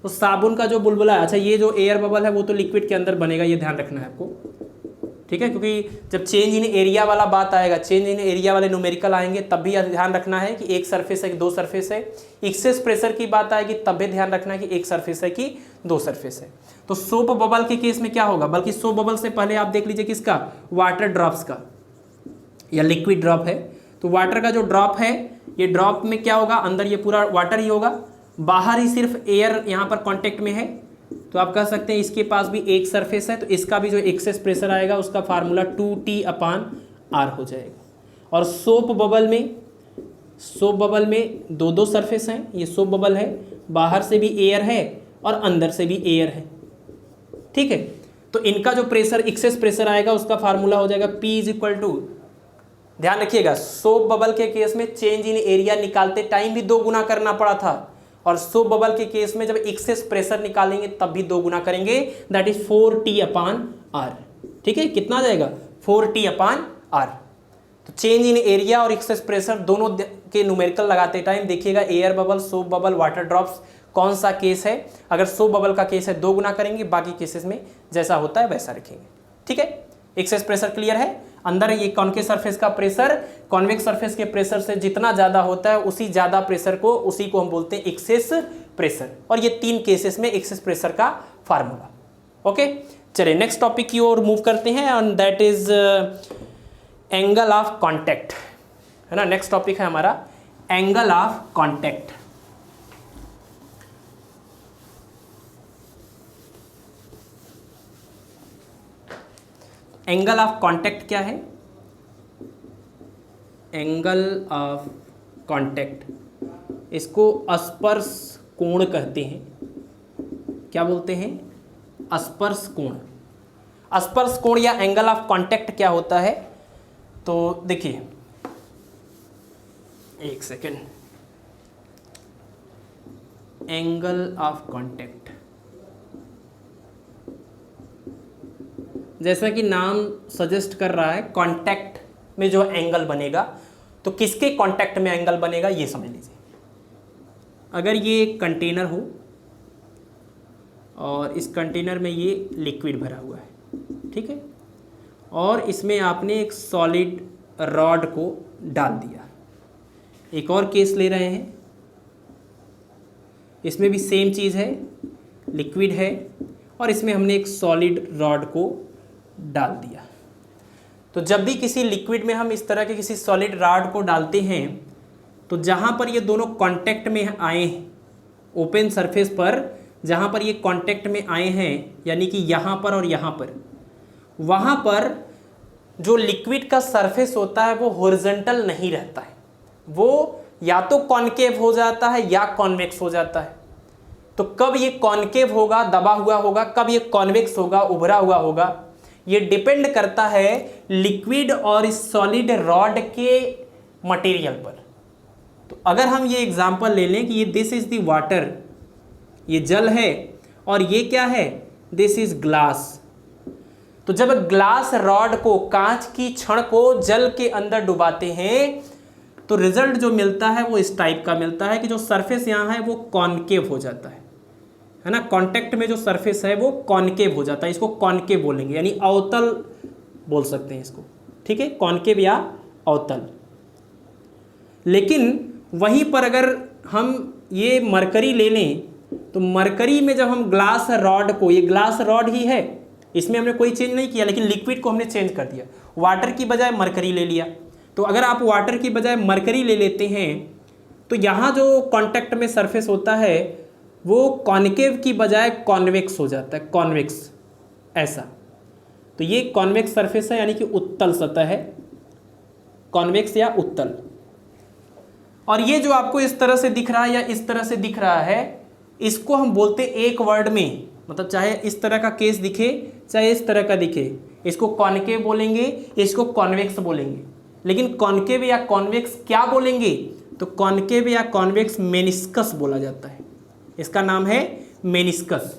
Speaker 1: तो साबुन का जो बुलबुला है, अच्छा ये जो एयर बबल है वो तो लिक्विड के अंदर बनेगा, ये ध्यान रखना है आपको। ठीक है, क्योंकि जब चेंज इन एरिया वाला बात आएगा, चेंज इन एरिया वाले न्यूमेरिकल आएंगे, तब भी ध्यान रखना है कि एक सरफेस है कि 2 सरफेस है। एक्सेस प्रेशर की बात आएगी तब भी ध्यान रखना है कि एक सरफेस है कि 2 सरफेस है। तो सोप बबल के केस में क्या होगा, बल्कि सोप बबल से पहले आप देख लीजिए किसका, वाटर ड्रॉप्स का, या लिक्विड ड्रॉप है। तो वाटर का जो ड्रॉप है, ये ड्रॉप में क्या होगा, अंदर ये पूरा वाटर ही होगा, बाहर ही सिर्फ एयर यहाँ पर कांटेक्ट में है। तो आप कह सकते हैं इसके पास भी एक सरफेस है, तो इसका भी जो एक्सेस प्रेशर आएगा उसका फार्मूला 2T/R हो जाएगा। और सोप बबल में 2 सरफेस हैं, ये सोप बबल है, बाहर से भी एयर है और अंदर से भी एयर है। ठीक है, तो इनका जो प्रेशर, एक्सेस प्रेशर आएगा उसका फार्मूला हो जाएगा P ध्यान रखिएगा, सोप बबल के केस में चेंज इन एरिया निकालते टाइम भी 2 गुना करना पड़ा था, और सोप बबल के केस में जब एक्सेस प्रेशर निकालेंगे तब भी 2 गुना करेंगे, दैट इज 4T/R। ठीक है, कितना आ जाएगा, 4T/R। तो चेंज इन एरिया और एक्सेस प्रेशर दोनों के न्यूमेरिकल लगाते टाइम देखिएगा, air bubble, soap bubble, water drops, कौन सा केस है। अगर सोप बबल का केस है 2 गुना करेंगे, बाकी केसेस में जैसा होता है वैसा रखेंगे। ठीक है, एक्सेस प्रेशर क्लियर है। अंदर ये कॉनकेव सरफेस का प्रेशर कॉन्वेक्स सरफेस के प्रेशर से जितना ज़्यादा होता है, उसी ज़्यादा प्रेशर को, उसी को हम बोलते हैं एक्सेस प्रेशर। और ये 3 केसेस में एक्सेस प्रेशर का फार्मूला। ओके, चलिए नेक्स्ट टॉपिक की ओर मूव करते हैं, and that is angle of contact, है ना। नेक्स्ट टॉपिक है हमारा angle of contact. Angle of contact क्या है, एंगल ऑफ कांटेक्ट, इसको स्पर्श कोण कहते हैं। क्या बोलते हैं, स्पर्श कोण। स्पर्श कोण या एंगल ऑफ कांटेक्ट क्या होता है, तो देखिए एक सेकेंड, एंगल ऑफ कांटेक्ट, जैसा कि नाम सजेस्ट कर रहा है, कांटेक्ट में जो एंगल बनेगा, तो किसके कांटेक्ट में एंगल बनेगा ये समझ लीजिए। अगर ये एक कंटेनर हो और इस कंटेनर में ये लिक्विड भरा हुआ है, ठीक है, और इसमें आपने एक सॉलिड रॉड को डाल दिया। एक और केस ले रहे हैं, इसमें भी सेम चीज़ है, लिक्विड है और इसमें हमने एक सॉलिड रॉड को डाल दिया। तो जब भी किसी लिक्विड में हम इस तरह के किसी सॉलिड रॉड को डालते हैं, तो जहाँ पर ये दोनों कांटेक्ट में आए हैं, ओपन सरफेस पर जहाँ पर ये कांटेक्ट में आए हैं, यानी कि यहाँ पर और यहाँ पर, वहाँ पर जो लिक्विड का सरफेस होता है वो हॉरिजॉन्टल नहीं रहता है, वो या तो कॉनकेव हो जाता है या कॉन्वेक्स हो जाता है। तो कब ये कॉनकेव होगा, दबा हुआ होगा, कब ये कॉन्वेक्स होगा, उभरा हुआ होगा, ये डिपेंड करता है लिक्विड और इस सॉलिड रॉड के मटेरियल पर। तो अगर हम ये एग्जांपल ले लें कि ये दिस इज द वाटर, ये जल है, और ये क्या है, दिस इज ग्लास। तो जब ग्लास रॉड को, कांच की छड़ को जल के अंदर डुबाते हैं तो रिजल्ट जो मिलता है वो इस टाइप का मिलता है कि जो सरफेस यहाँ है वो कॉनकेव हो जाता है ना। कांटेक्ट में जो सरफेस है वो कॉनकेव हो जाता है, इसको कॉनकेव बोलेंगे, यानी अवतल बोल सकते हैं इसको, ठीक है, कॉनकेव या अवतल। लेकिन वहीं पर अगर हम ये मरकरी ले लें तो मरकरी में जब हम ग्लास रॉड को, ये ग्लास रॉड ही है, इसमें हमने कोई चेंज नहीं किया, लेकिन लिक्विड को हमने चेंज कर दिया, वाटर की बजाय मरकरी ले लिया। तो अगर आप वाटर की बजाय मरकरी ले लेते हैं तो यहाँ जो कांटेक्ट में सरफेस होता है वो कॉनकेव की बजाय कॉन्वेक्स हो जाता है, कॉन्वेक्स ऐसा। तो ये कॉन्वेक्स सरफेस है, यानी कि उत्तल सतह है, कॉन्वेक्स या उत्तल। और ये जो आपको इस तरह से दिख रहा है या इस तरह से दिख रहा है, इसको हम बोलते हैं एक वर्ड में, मतलब चाहे इस तरह का केस दिखे चाहे इस तरह का दिखे, इसको कॉनकेव बोलेंगे, इसको कॉन्वेक्स बोलेंगे। लेकिन कॉनकेव या कॉन्वेक्स क्या बोलेंगे, तो कॉनकेव या कॉन्वेक्स मेनिस्कस बोला जाता है, इसका नाम है मेनिस्कस।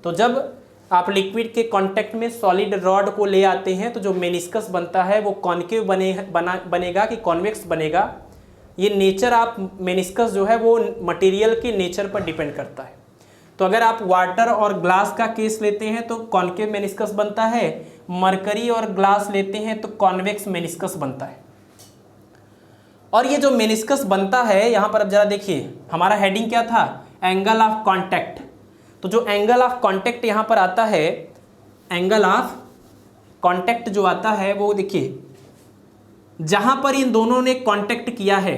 Speaker 1: तो जब आप लिक्विड के कांटेक्ट में सॉलिड रॉड को ले आते हैं तो जो मेनिस्कस बनता है वो कॉनकेव बनेगा कि कॉन्वेक्स बनेगा, ये नेचर आप मेनिस्कस जो है वो मटेरियल के नेचर पर डिपेंड करता है। तो अगर आप वाटर और ग्लास का केस लेते हैं तो कॉनकेव मेनिस्कस बनता है, मरकरी और ग्लास लेते हैं तो कॉन्वेक्स मेनिस्कस बनता है। और ये जो मेनिस्कस बनता है, यहाँ पर अब जरा देखिए, हमारा हेडिंग क्या था, एंगल ऑफ कांटेक्ट। तो जो एंगल ऑफ कांटेक्ट यहाँ पर आता है, एंगल ऑफ कांटेक्ट जो आता है वो देखिए, जहाँ पर इन दोनों ने कांटेक्ट किया है,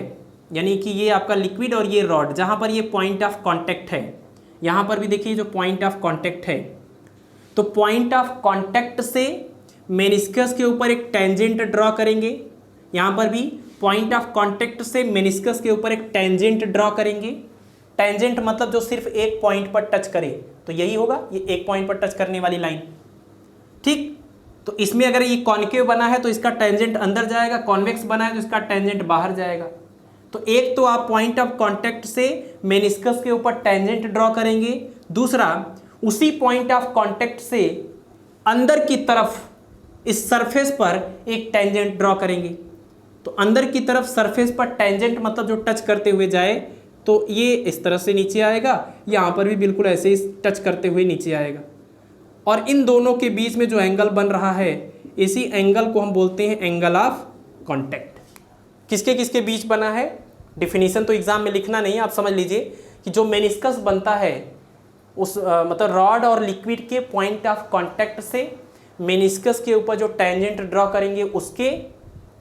Speaker 1: यानी कि ये आपका लिक्विड और ये रॉड, जहाँ पर ये पॉइंट ऑफ कांटेक्ट है, यहाँ पर भी देखिए जो पॉइंट ऑफ कांटेक्ट है, तो पॉइंट ऑफ कांटेक्ट से मेनिस्कस के ऊपर एक टेंजेंट ड्रॉ करेंगे, यहाँ पर भी पॉइंट ऑफ कांटेक्ट से मेनिस्कस के ऊपर एक टेंजेंट ड्रॉ करेंगे। टेंजेंट मतलब जो सिर्फ एक पॉइंट पर टच करे, तो यही होगा, ये एक पॉइंट पर टच करने वाली लाइन, ठीक। तो इसमें अगर ये कॉनकेव बना है तो इसका टेंजेंट अंदर जाएगा, कॉन्वेक्स बना है तो इसका टेंजेंट बाहर जाएगा। तो एक तो आप पॉइंट ऑफ कांटेक्ट से मेनिस्कस के ऊपर टेंजेंट ड्रॉ करेंगे, दूसरा उसी पॉइंट ऑफ कांटेक्ट से अंदर की तरफ इस सरफेस पर एक टेंजेंट ड्रॉ करेंगे। तो अंदर की तरफ सरफेस पर टेंजेंट मतलब जो टच करते हुए जाए, तो ये इस तरह से नीचे आएगा, यहाँ पर भी बिल्कुल ऐसे ही टच करते हुए नीचे आएगा। और इन दोनों के बीच में जो एंगल बन रहा है, इसी एंगल को हम बोलते हैं एंगल ऑफ कांटेक्ट। किसके किसके बीच बना है, डिफिनीशन तो एग्जाम में लिखना नहीं है, आप समझ लीजिए कि जो मेनिस्कस बनता है उस मतलब रॉड और लिक्विड के पॉइंट ऑफ कांटेक्ट से मेनिस्कस के ऊपर जो टेंजेंट ड्रॉ करेंगे उसके,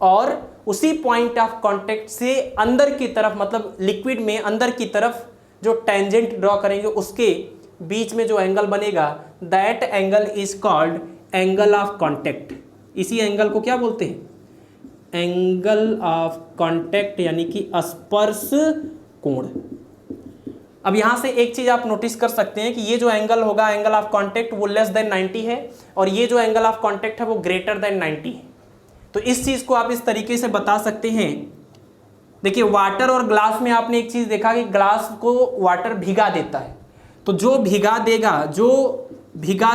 Speaker 1: और उसी पॉइंट ऑफ कांटेक्ट से अंदर की तरफ मतलब लिक्विड में अंदर की तरफ जो टेंजेंट ड्रॉ करेंगे उसके बीच में जो एंगल बनेगा, that angle is called angle of contact. इसी एंगल को क्या बोलते हैं, एंगल ऑफ कांटेक्ट, यानी कि स्पर्श कोण। अब यहाँ से एक चीज आप नोटिस कर सकते हैं कि ये जो एंगल होगा एंगल ऑफ कांटेक्ट वो लेस देन 90 है, और ये जो एंगल ऑफ कांटेक्ट है वो ग्रेटर देन 90 है। तो इस चीज को आप इस तरीके से बता सकते हैं। देखिए वाटर और ग्लास में आपने एक चीज देखा कि ग्लास को वाटर भिगा देता है, तो जो भिगा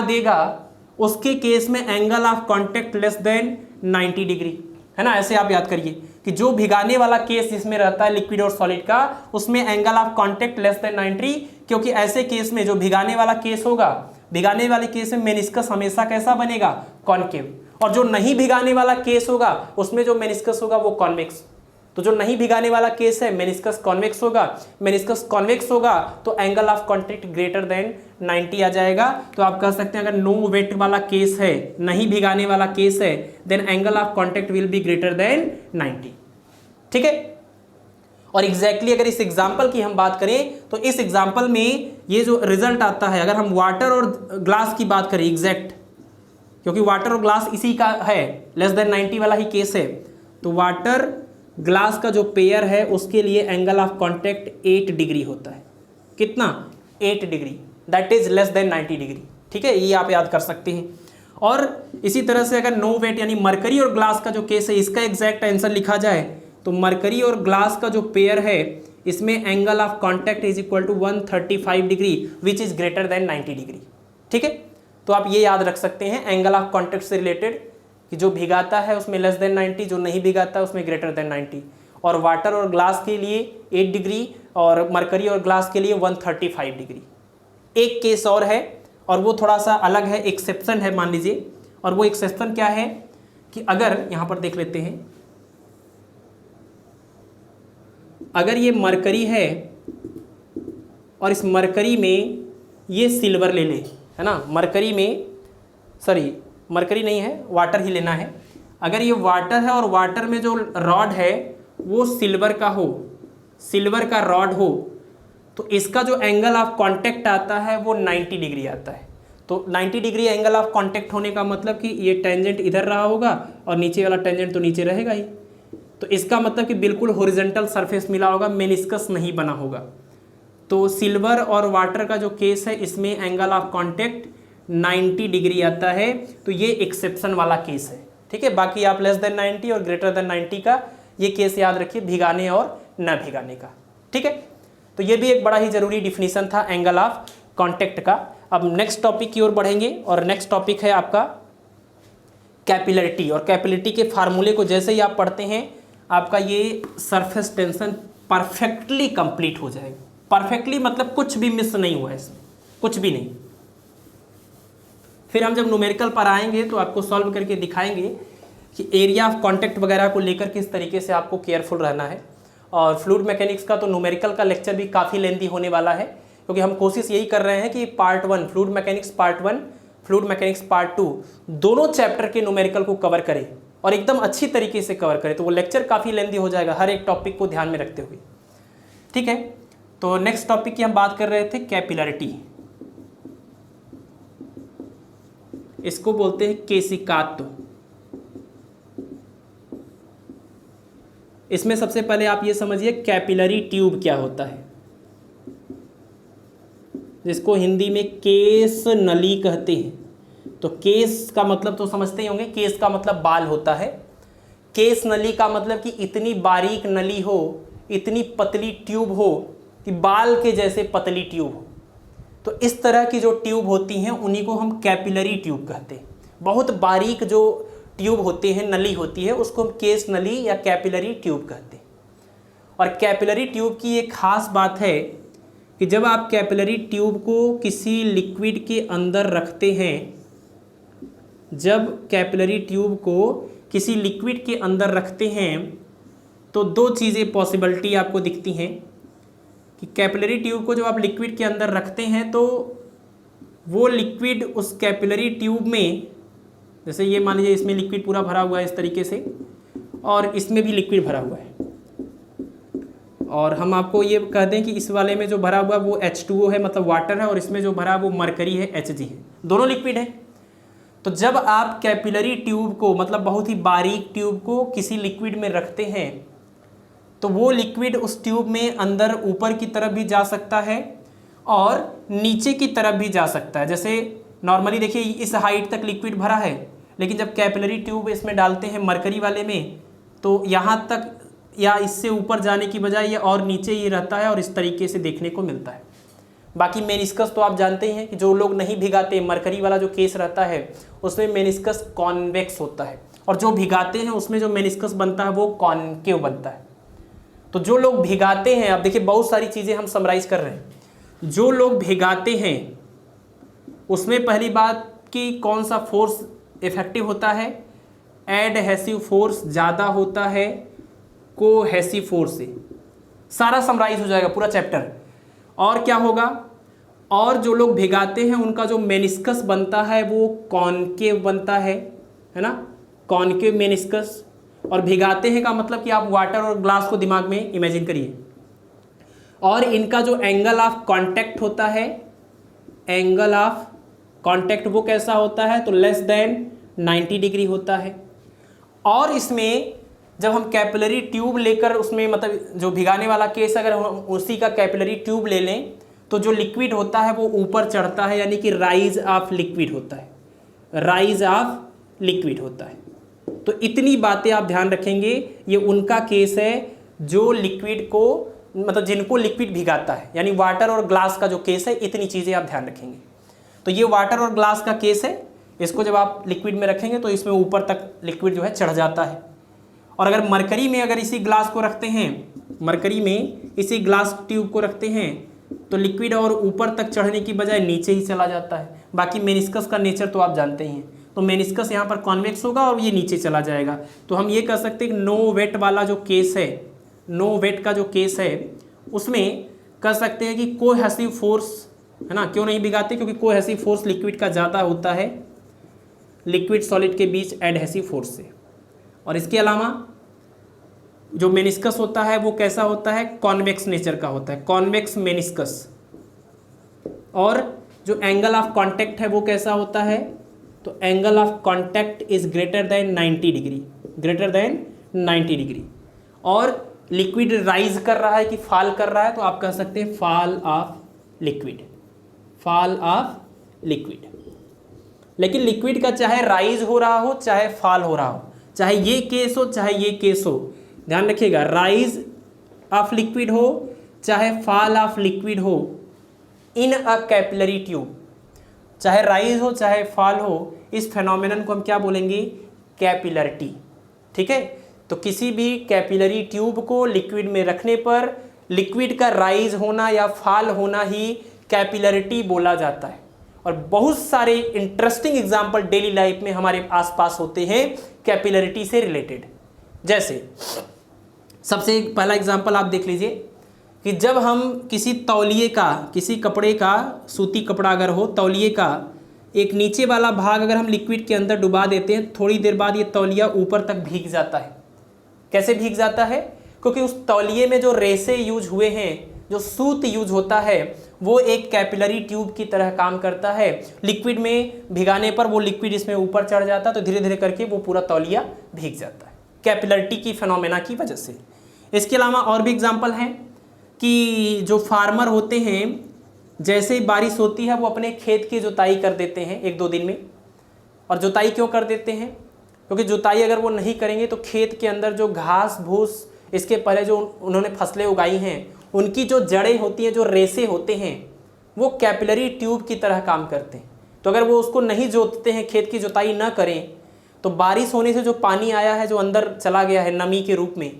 Speaker 1: देगा उसके केस में angle of contact less than 90 degree, है ना। ऐसे आप याद करिए कि जो भिगाने वाला केस जिसमें रहता है लिक्विड और सॉलिड का, उसमें angle of contact less than 90, क्योंकि ऐसे केस में जो भिगाने वाला केस होगा, भिगाने वाले केस में मेनिस्कस हमेशा कैसा बनेगा, कॉनकेव, और जो नहीं भिगाने वाला केस होगा उसमें जो मेनिस्कस होगा वो कॉन्वेक्स। तो जो नहीं भिगाने वाला केस है मेनिस्कस कॉन्वेक्स होगा, मेनिस्कस कॉन्वेक्स होगा तो angle of contact greater than 90 आ जाएगा। तो आप कह सकते हैं अगर नो वेट वाला केस है, नहीं भिगाने वाला केस है, then angle of contact will be greater than 90, ठीक है। और एग्जैक्टली अगर इस एग्जाम्पल की हम बात करें तो इस एग्जाम्पल में ये जो रिजल्ट आता है, अगर हम वाटर और ग्लास की बात करें एग्जैक्ट, क्योंकि वाटर और ग्लास इसी का है, लेस देन 90 वाला ही केस है, तो वाटर ग्लास का जो पेयर है उसके लिए एंगल ऑफ कांटेक्ट 8 डिग्री होता है। कितना, 8 degree, that is less than 90 degree, ठीक है। ये आप याद कर सकते हैं। और इसी तरह से अगर नो वेट यानी मरकरी और ग्लास का जो केस है, इसका एग्जैक्ट आंसर लिखा जाए तो मरकरी और ग्लास का जो पेयर है इसमें angle of contact is equal to 135 degree which is greater than 90 degree. ठीक है, तो आप ये याद रख सकते हैं एंगल ऑफ कॉन्टैक्ट से रिलेटेड कि जो भिगाता है उसमें लेस देन 90, जो नहीं भिगाता उसमें ग्रेटर देन 90। और वाटर और ग्लास के लिए 8 डिग्री और मरकरी और ग्लास के लिए 135 डिग्री। एक केस और है और वो थोड़ा सा अलग है, एक्सेप्शन है मान लीजिए। और वो एक्सेप्शन क्या है कि अगर यहाँ पर देख लेते हैं, अगर ये मरकरी है और इस मरकरी में ये सिल्वर ले ले, है ना, मरकरी में, सॉरी मरकरी नहीं है, वाटर ही लेना है। अगर ये वाटर है और वाटर में जो रॉड है वो सिल्वर का हो, सिल्वर का रॉड हो, तो इसका जो एंगल ऑफ कांटेक्ट आता है वो 90 डिग्री आता है। तो 90 डिग्री एंगल ऑफ कांटेक्ट होने का मतलब कि ये टेंजेंट इधर रहा होगा और नीचे वाला टेंजेंट तो नीचे रहेगा ही। तो इसका मतलब कि बिल्कुल हॉरिजॉन्टल सरफेस मिला होगा, मेनिस्कस नहीं बना होगा। तो सिल्वर और वाटर का जो केस है इसमें एंगल ऑफ कांटेक्ट 90 डिग्री आता है। तो ये एक्सेप्शन वाला केस है। ठीक है, बाकी आप लेस देन 90 और ग्रेटर देन 90 का ये केस याद रखिए, भिगाने और न भिगाने का। ठीक है, तो ये भी एक बड़ा ही जरूरी डिफिनीशन था एंगल ऑफ कांटेक्ट का। अब नेक्स्ट टॉपिक की ओर बढ़ेंगे और नेक्स्ट टॉपिक है आपका कैपिलरिटी। और कैपिलरिटी के फार्मूले को जैसे ही आप पढ़ते हैं आपका ये सरफेस टेंशन परफेक्टली कंप्लीट हो जाएगा। परफेक्टली मतलब कुछ भी मिस नहीं हुआ इसमें, कुछ भी नहीं। फिर हम जब न्यूमेरिकल पर आएंगे तो आपको सॉल्व करके दिखाएंगे कि एरिया ऑफ कांटेक्ट वगैरह को लेकर किस तरीके से आपको केयरफुल रहना है। और फ्लूइड मैकेनिक्स का तो न्यूमेरिकल का लेक्चर भी काफ़ी लेंदी होने वाला है, क्योंकि हम कोशिश यही कर रहे हैं कि part 1 fluid mechanics part 1, fluid mechanics part 2 दोनों चैप्टर के न्यूमेरिकल को कवर करें और एकदम अच्छी तरीके से कवर करें। तो वो लेक्चर काफ़ी लेंदी हो जाएगा हर एक टॉपिक को ध्यान में रखते हुए। ठीक है, तो नेक्स्ट टॉपिक की हम बात कर रहे थे कैपिलरिटी। इसको बोलते हैं केशिकात्व। इसमें सबसे पहले आप ये समझिए कैपिलरी ट्यूब क्या होता है, जिसको हिंदी में केश नली कहते हैं। तो केश का मतलब तो समझते ही होंगे, केश का मतलब बाल होता है। केश नली का मतलब कि इतनी बारीक नली हो, इतनी पतली ट्यूब हो कि बाल के जैसे पतली ट्यूब हो। तो इस तरह की जो ट्यूब होती हैं उन्हीं को हम कैपिलरी ट्यूब कहते हैं। बहुत बारीक जो ट्यूब होती है, नली होती है, उसको हम केश नली या कैपिलरी ट्यूब कहते हैं। और कैपिलरी ट्यूब की एक खास बात है कि जब आप कैपिलरी ट्यूब को किसी लिक्विड के अंदर रखते हैं, जब कैपिलरी ट्यूब को किसी लिक्विड के अंदर रखते हैं तो दो चीज़ें पॉसिबिलिटी आपको दिखती हैं कि कैपिलरी ट्यूब को जब आप लिक्विड के अंदर रखते हैं तो वो लिक्विड उस कैपिलरी ट्यूब में, जैसे ये मान लीजिए इसमें लिक्विड पूरा भरा हुआ है इस तरीके से और इसमें भी लिक्विड भरा हुआ है, और हम आपको ये कह दें कि इस वाले में जो भरा हुआ वो H2O है, मतलब वाटर है, और इसमें जो भरा वो मरकरी है, Hg है, दोनों लिक्विड है। तो जब आप कैपिलरी ट्यूब को, मतलब बहुत ही बारीक ट्यूब को किसी लिक्विड में रखते हैं तो वो लिक्विड उस ट्यूब में अंदर ऊपर की तरफ भी जा सकता है और नीचे की तरफ भी जा सकता है। जैसे नॉर्मली देखिए इस हाइट तक लिक्विड भरा है, लेकिन जब कैपिलरी ट्यूब इसमें डालते हैं मरकरी वाले में तो यहाँ तक या इससे ऊपर जाने की बजाय ये और नीचे ही रहता है और इस तरीके से देखने को मिलता है। बाकी मेनिस्कस तो आप जानते हैं कि जो लोग नहीं भिगाते, मरकरी वाला जो केस रहता है उसमें मेनिस्कस कॉन्वेक्स होता है, और जो भिगाते हैं उसमें जो मेनिस्कस बनता है वो कॉनकेव बनता है। तो जो लोग भिगाते हैं, अब देखिए बहुत सारी चीज़ें हम समराइज कर रहे हैं। जो लोग भिगाते हैं उसमें पहली बात कि कौन सा फोर्स इफेक्टिव होता है, एडहेसिव फोर्स ज़्यादा होता है कोहेसिव फोर्स से। सारा समराइज हो जाएगा पूरा चैप्टर। और क्या होगा, और जो लोग भिगाते हैं उनका जो मेनिस्कस बनता है वो कॉनकेव बनता है ना, कॉनकेव मेनिस्कस। और भिगाते हैं का मतलब कि आप वाटर और ग्लास को दिमाग में इमेजिन करिए। और इनका जो एंगल ऑफ कांटेक्ट होता है, एंगल ऑफ कांटेक्ट वो कैसा होता है, तो लेस देन 90 डिग्री होता है। और इसमें जब हम कैपिलरी ट्यूब लेकर उसमें, मतलब जो भिगाने वाला केस अगर हम उसी का कैपिलरी ट्यूब ले लें तो जो लिक्विड होता है वो ऊपर चढ़ता है, यानी कि राइज ऑफ लिक्विड होता है, राइज ऑफ लिक्विड होता है। तो इतनी बातें आप ध्यान रखेंगे। ये उनका केस है जो लिक्विड को मतलब जिनको लिक्विड भिगाता है, यानी वाटर और ग्लास का जो केस है, इतनी चीज़ें आप ध्यान रखेंगे। तो ये वाटर और ग्लास का केस है, इसको जब आप लिक्विड में रखेंगे तो इसमें ऊपर तक लिक्विड जो है चढ़ जाता है। और अगर मरकरी में अगर इसी ग्लास को रखते हैं, मरकरी में इसी ग्लास ट्यूब को रखते हैं तो लिक्विड और ऊपर तक चढ़ने की बजाय नीचे ही चला जाता है। बाकी मेनिस्कस का नेचर तो आप जानते ही हैं, तो मेनिस्कस यहाँ पर कॉन्वेक्स होगा और ये नीचे चला जाएगा। तो हम ये कह सकते हैं कि नो वेट वाला जो केस है, नो वेट का जो केस है, उसमें कह सकते हैं कि कोहेसिव फोर्स है ना, क्यों नहीं भिगाते, क्योंकि कोहेसिव फोर्स लिक्विड का ज़्यादा होता है लिक्विड सॉलिड के बीच एडहेसिव फोर्स से। और इसके अलावा जो मेनिस्कस होता है वो कैसा होता है, कॉन्वेक्स नेचर का होता है, कॉन्वेक्स मेनिस्कस। और जो एंगल ऑफ कांटेक्ट है वो कैसा होता है, तो angle of contact is greater than 90 degree, greater than 90 degree. और लिक्विड राइज कर रहा है कि फॉल कर रहा है, तो आप कह सकते हैं fall of liquid, fall of liquid. लेकिन लिक्विड का चाहे राइज हो रहा हो चाहे फॉल हो रहा हो, चाहे ये केस हो चाहे ये केस हो, ध्यान रखिएगा, राइज ऑफ लिक्विड हो चाहे फॉल ऑफ लिक्विड हो इन अ कैपिलरी ट्यूब, चाहे राइज हो चाहे फॉल हो, इस फेनोमेनन को हम क्या बोलेंगे, कैपिलरिटी। ठीक है, तो किसी भी कैपिलरी ट्यूब को लिक्विड में रखने पर लिक्विड का राइज होना या फॉल होना ही कैपिलरिटी बोला जाता है। और बहुत सारे इंटरेस्टिंग एग्जाम्पल डेली लाइफ में हमारे आसपास होते हैं कैपिलरिटी से रिलेटेड। जैसे सबसे पहला एग्जाम्पल आप देख लीजिए कि जब हम किसी तौलिए का, किसी कपड़े का, सूती कपड़ा अगर हो, तौलिए का एक नीचे वाला भाग अगर हम लिक्विड के अंदर डुबा देते हैं, थोड़ी देर बाद ये तौलिया ऊपर तक भीग जाता है। कैसे भीग जाता है, क्योंकि उस तौलिए में जो रेसे यूज हुए हैं, जो सूत यूज होता है, वो एक कैपिलरी ट्यूब की तरह काम करता है। लिक्विड में भिगाने पर वो लिक्विड इसमें ऊपर चढ़ जाता है, तो धीरे धीरे करके वो पूरा तौलिया भीग जाता है कैपिलरिटी की फेनोमेना की वजह से। इसके अलावा और भी एग्जाम्पल हैं कि जो फार्मर होते हैं, जैसे ही बारिश होती है वो अपने खेत की जुताई कर देते हैं 1-2 दिन में। और जुताई क्यों कर देते हैं, क्योंकि जुताई अगर वो नहीं करेंगे तो खेत के अंदर जो घास भूस, इसके पहले जो उन्होंने फसलें उगाई हैं, उनकी जो जड़ें होती हैं, जो रेसे होते हैं, वो कैपिलरी ट्यूब की तरह काम करते हैं। तो अगर वो उसको नहीं जोतते हैं, खेत की जुताई ना करें, तो बारिश होने से जो पानी आया है, जो अंदर चला गया है नमी के रूप में,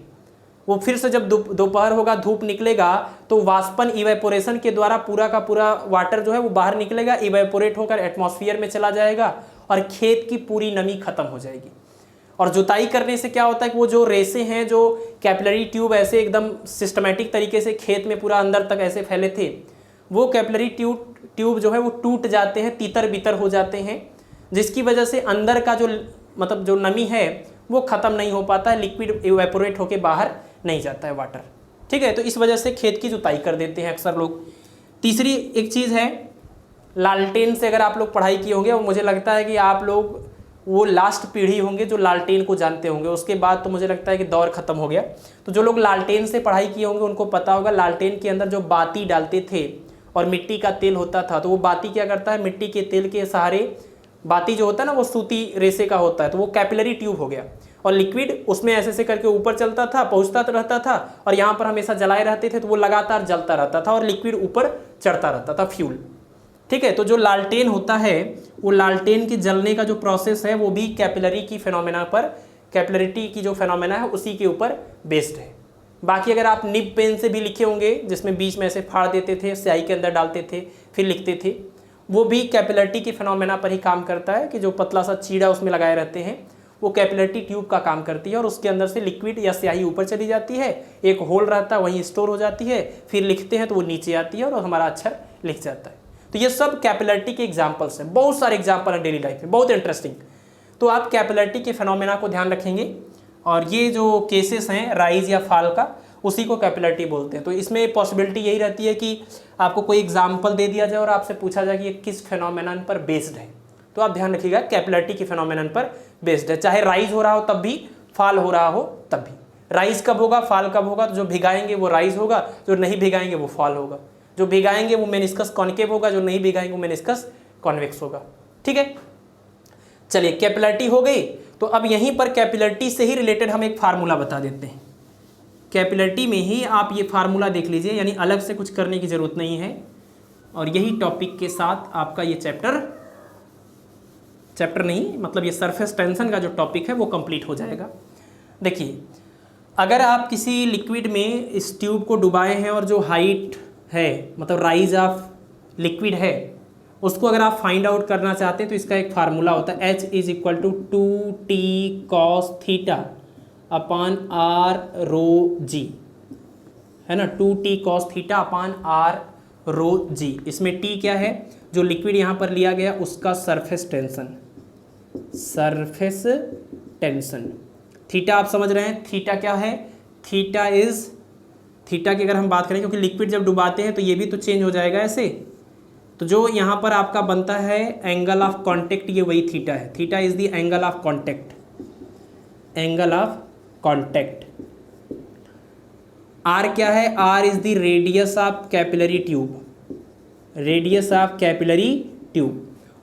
Speaker 1: वो फिर से जब दोपहर होगा, धूप निकलेगा, तो वाष्पन इवेपोरेशन के द्वारा पूरा का पूरा वाटर जो है वो बाहर निकलेगा, इवेपोरेट होकर एटमॉस्फेयर में चला जाएगा और खेत की पूरी नमी खत्म हो जाएगी। और जुताई करने से क्या होता है कि वो जो रेसे हैं, जो कैपिलरी ट्यूब ऐसे एकदम सिस्टमेटिक तरीके से खेत में पूरा अंदर तक ऐसे फैले थे, वो कैपिलरी ट्यूब जो है वो टूट जाते हैं, तीतर बितर हो जाते हैं, जिसकी वजह से अंदर का जो मतलब जो नमी है वो ख़त्म नहीं हो पाता है, लिक्विड इवेपोरेट होके बाहर नहीं जाता है वाटर। ठीक है, तो इस वजह से खेत की जुताई कर देते हैं अक्सर लोग। तीसरी एक चीज़ है, लालटेन से अगर आप लोग पढ़ाई किए होंगे, और मुझे लगता है कि आप लोग वो लास्ट पीढ़ी होंगे जो लालटेन को जानते होंगे, उसके बाद तो मुझे लगता है कि दौर ख़त्म हो गया। तो जो लोग लालटेन से पढ़ाई किए होंगे उनको पता होगा, लालटेन के अंदर जो बाती डालते थे और मिट्टी का तेल होता था, तो वो बाती क्या करता है, मिट्टी के तेल के सहारे, बाती जो होता है ना वो सूती रेसे का होता है, तो वो कैपिलरी ट्यूब हो गया और लिक्विड उसमें ऐसे ऐसे करके ऊपर चलता था, पहुंचता रहता था, और यहाँ पर हमेशा जलाए रहते थे, तो वो लगातार जलता रहता था और लिक्विड ऊपर चढ़ता रहता था, फ्यूल। ठीक है, तो जो लालटेन होता है, वो लालटेन के जलने का जो प्रोसेस है वो भी कैपिलरी की फेनोमेना पर, कैपिलरिटी की जो फेनोमेना है उसी के ऊपर बेस्ड है। बाकी अगर आप निब पेन से भी लिखे होंगे, जिसमें बीच में ऐसे फाड़ देते थे, स्याही के अंदर डालते थे फिर लिखते थे, वो भी कैपिलरिटी की फेनोमेना पर ही काम करता है कि जो पतला सा चीड़ा उसमें लगाए रहते हैं, वो कैपिलरिटी ट्यूब का काम करती है और उसके अंदर से लिक्विड या स्याही ऊपर चली जाती है, एक होल रहता है वहीं स्टोर हो जाती है, फिर लिखते हैं तो वो नीचे आती है और हमारा अक्षर लिख जाता है। तो ये सब कैपिलरिटी के एग्जाम्पल्स हैं, बहुत सारे एग्जाम्पल हैं डेली लाइफ में, बहुत इंटरेस्टिंग। तो आप कैपिलरिटी के फेनोमेना को ध्यान रखेंगे और ये जो केसेस हैं राइज या फॉल का, उसी को कैपिलरिटी बोलते हैं। तो इसमें पॉसिबिलिटी यही रहती है कि आपको कोई एग्जाम्पल दे दिया जाए और आपसे पूछा जाए कि ये किस फेनोमेनन पर बेस्ड है, तो आप ध्यान रखिएगा कैपिलरिटी के फेनोमेनन पर बेस्ड है। चाहे राइज हो रहा हो तब भी, फॉल हो रहा हो तब भी। राइज कब होगा, फॉल कब होगा, तो जो भिगाएंगे वो राइज होगा, जो नहीं भिगाएंगे वो फॉल होगा। जो भिगाएंगे वो मेनिस्कस कॉन्केव होगा, जो नहीं भिगाएंगे वो मेनिस्कस कॉन्वेक्स होगा। ठीक है, चलिए कैपिलरिटी हो गई। तो अब यहीं पर कैपिलरिटी से ही रिलेटेड हम एक फार्मूला बता देते हैं। कैपिलरिटी में ही आप ये फार्मूला देख लीजिए, यानी अलग से कुछ करने की ज़रूरत नहीं है। और यही टॉपिक के साथ आपका ये चैप्टर नहीं, मतलब ये सरफेस टेंशन का जो टॉपिक है वो कंप्लीट हो जाएगा। देखिए, अगर आप किसी लिक्विड में इस ट्यूब को डुबाए हैं और जो हाइट है, मतलब राइज ऑफ लिक्विड है, उसको अगर आप फाइंड आउट करना चाहते हैं तो इसका एक फार्मूला होता है H is equal to 2t cos theta upon r rho g, है ना, 2t cos theta upon r rho g. इसमें t क्या है, जो लिक्विड यहाँ पर लिया गया उसका सरफेस टेंशन। थीटा आप समझ रहे हैं, थीटा क्या है, थीटा की अगर हम बात करें, क्योंकि लिक्विड जब डुबाते हैं तो ये भी तो चेंज हो जाएगा ऐसे, तो जो यहाँ पर आपका बनता है एंगल ऑफ कांटेक्ट, ये वही थीटा है। Theta is the angle of contact. R क्या है, R is the radius of capillary tube.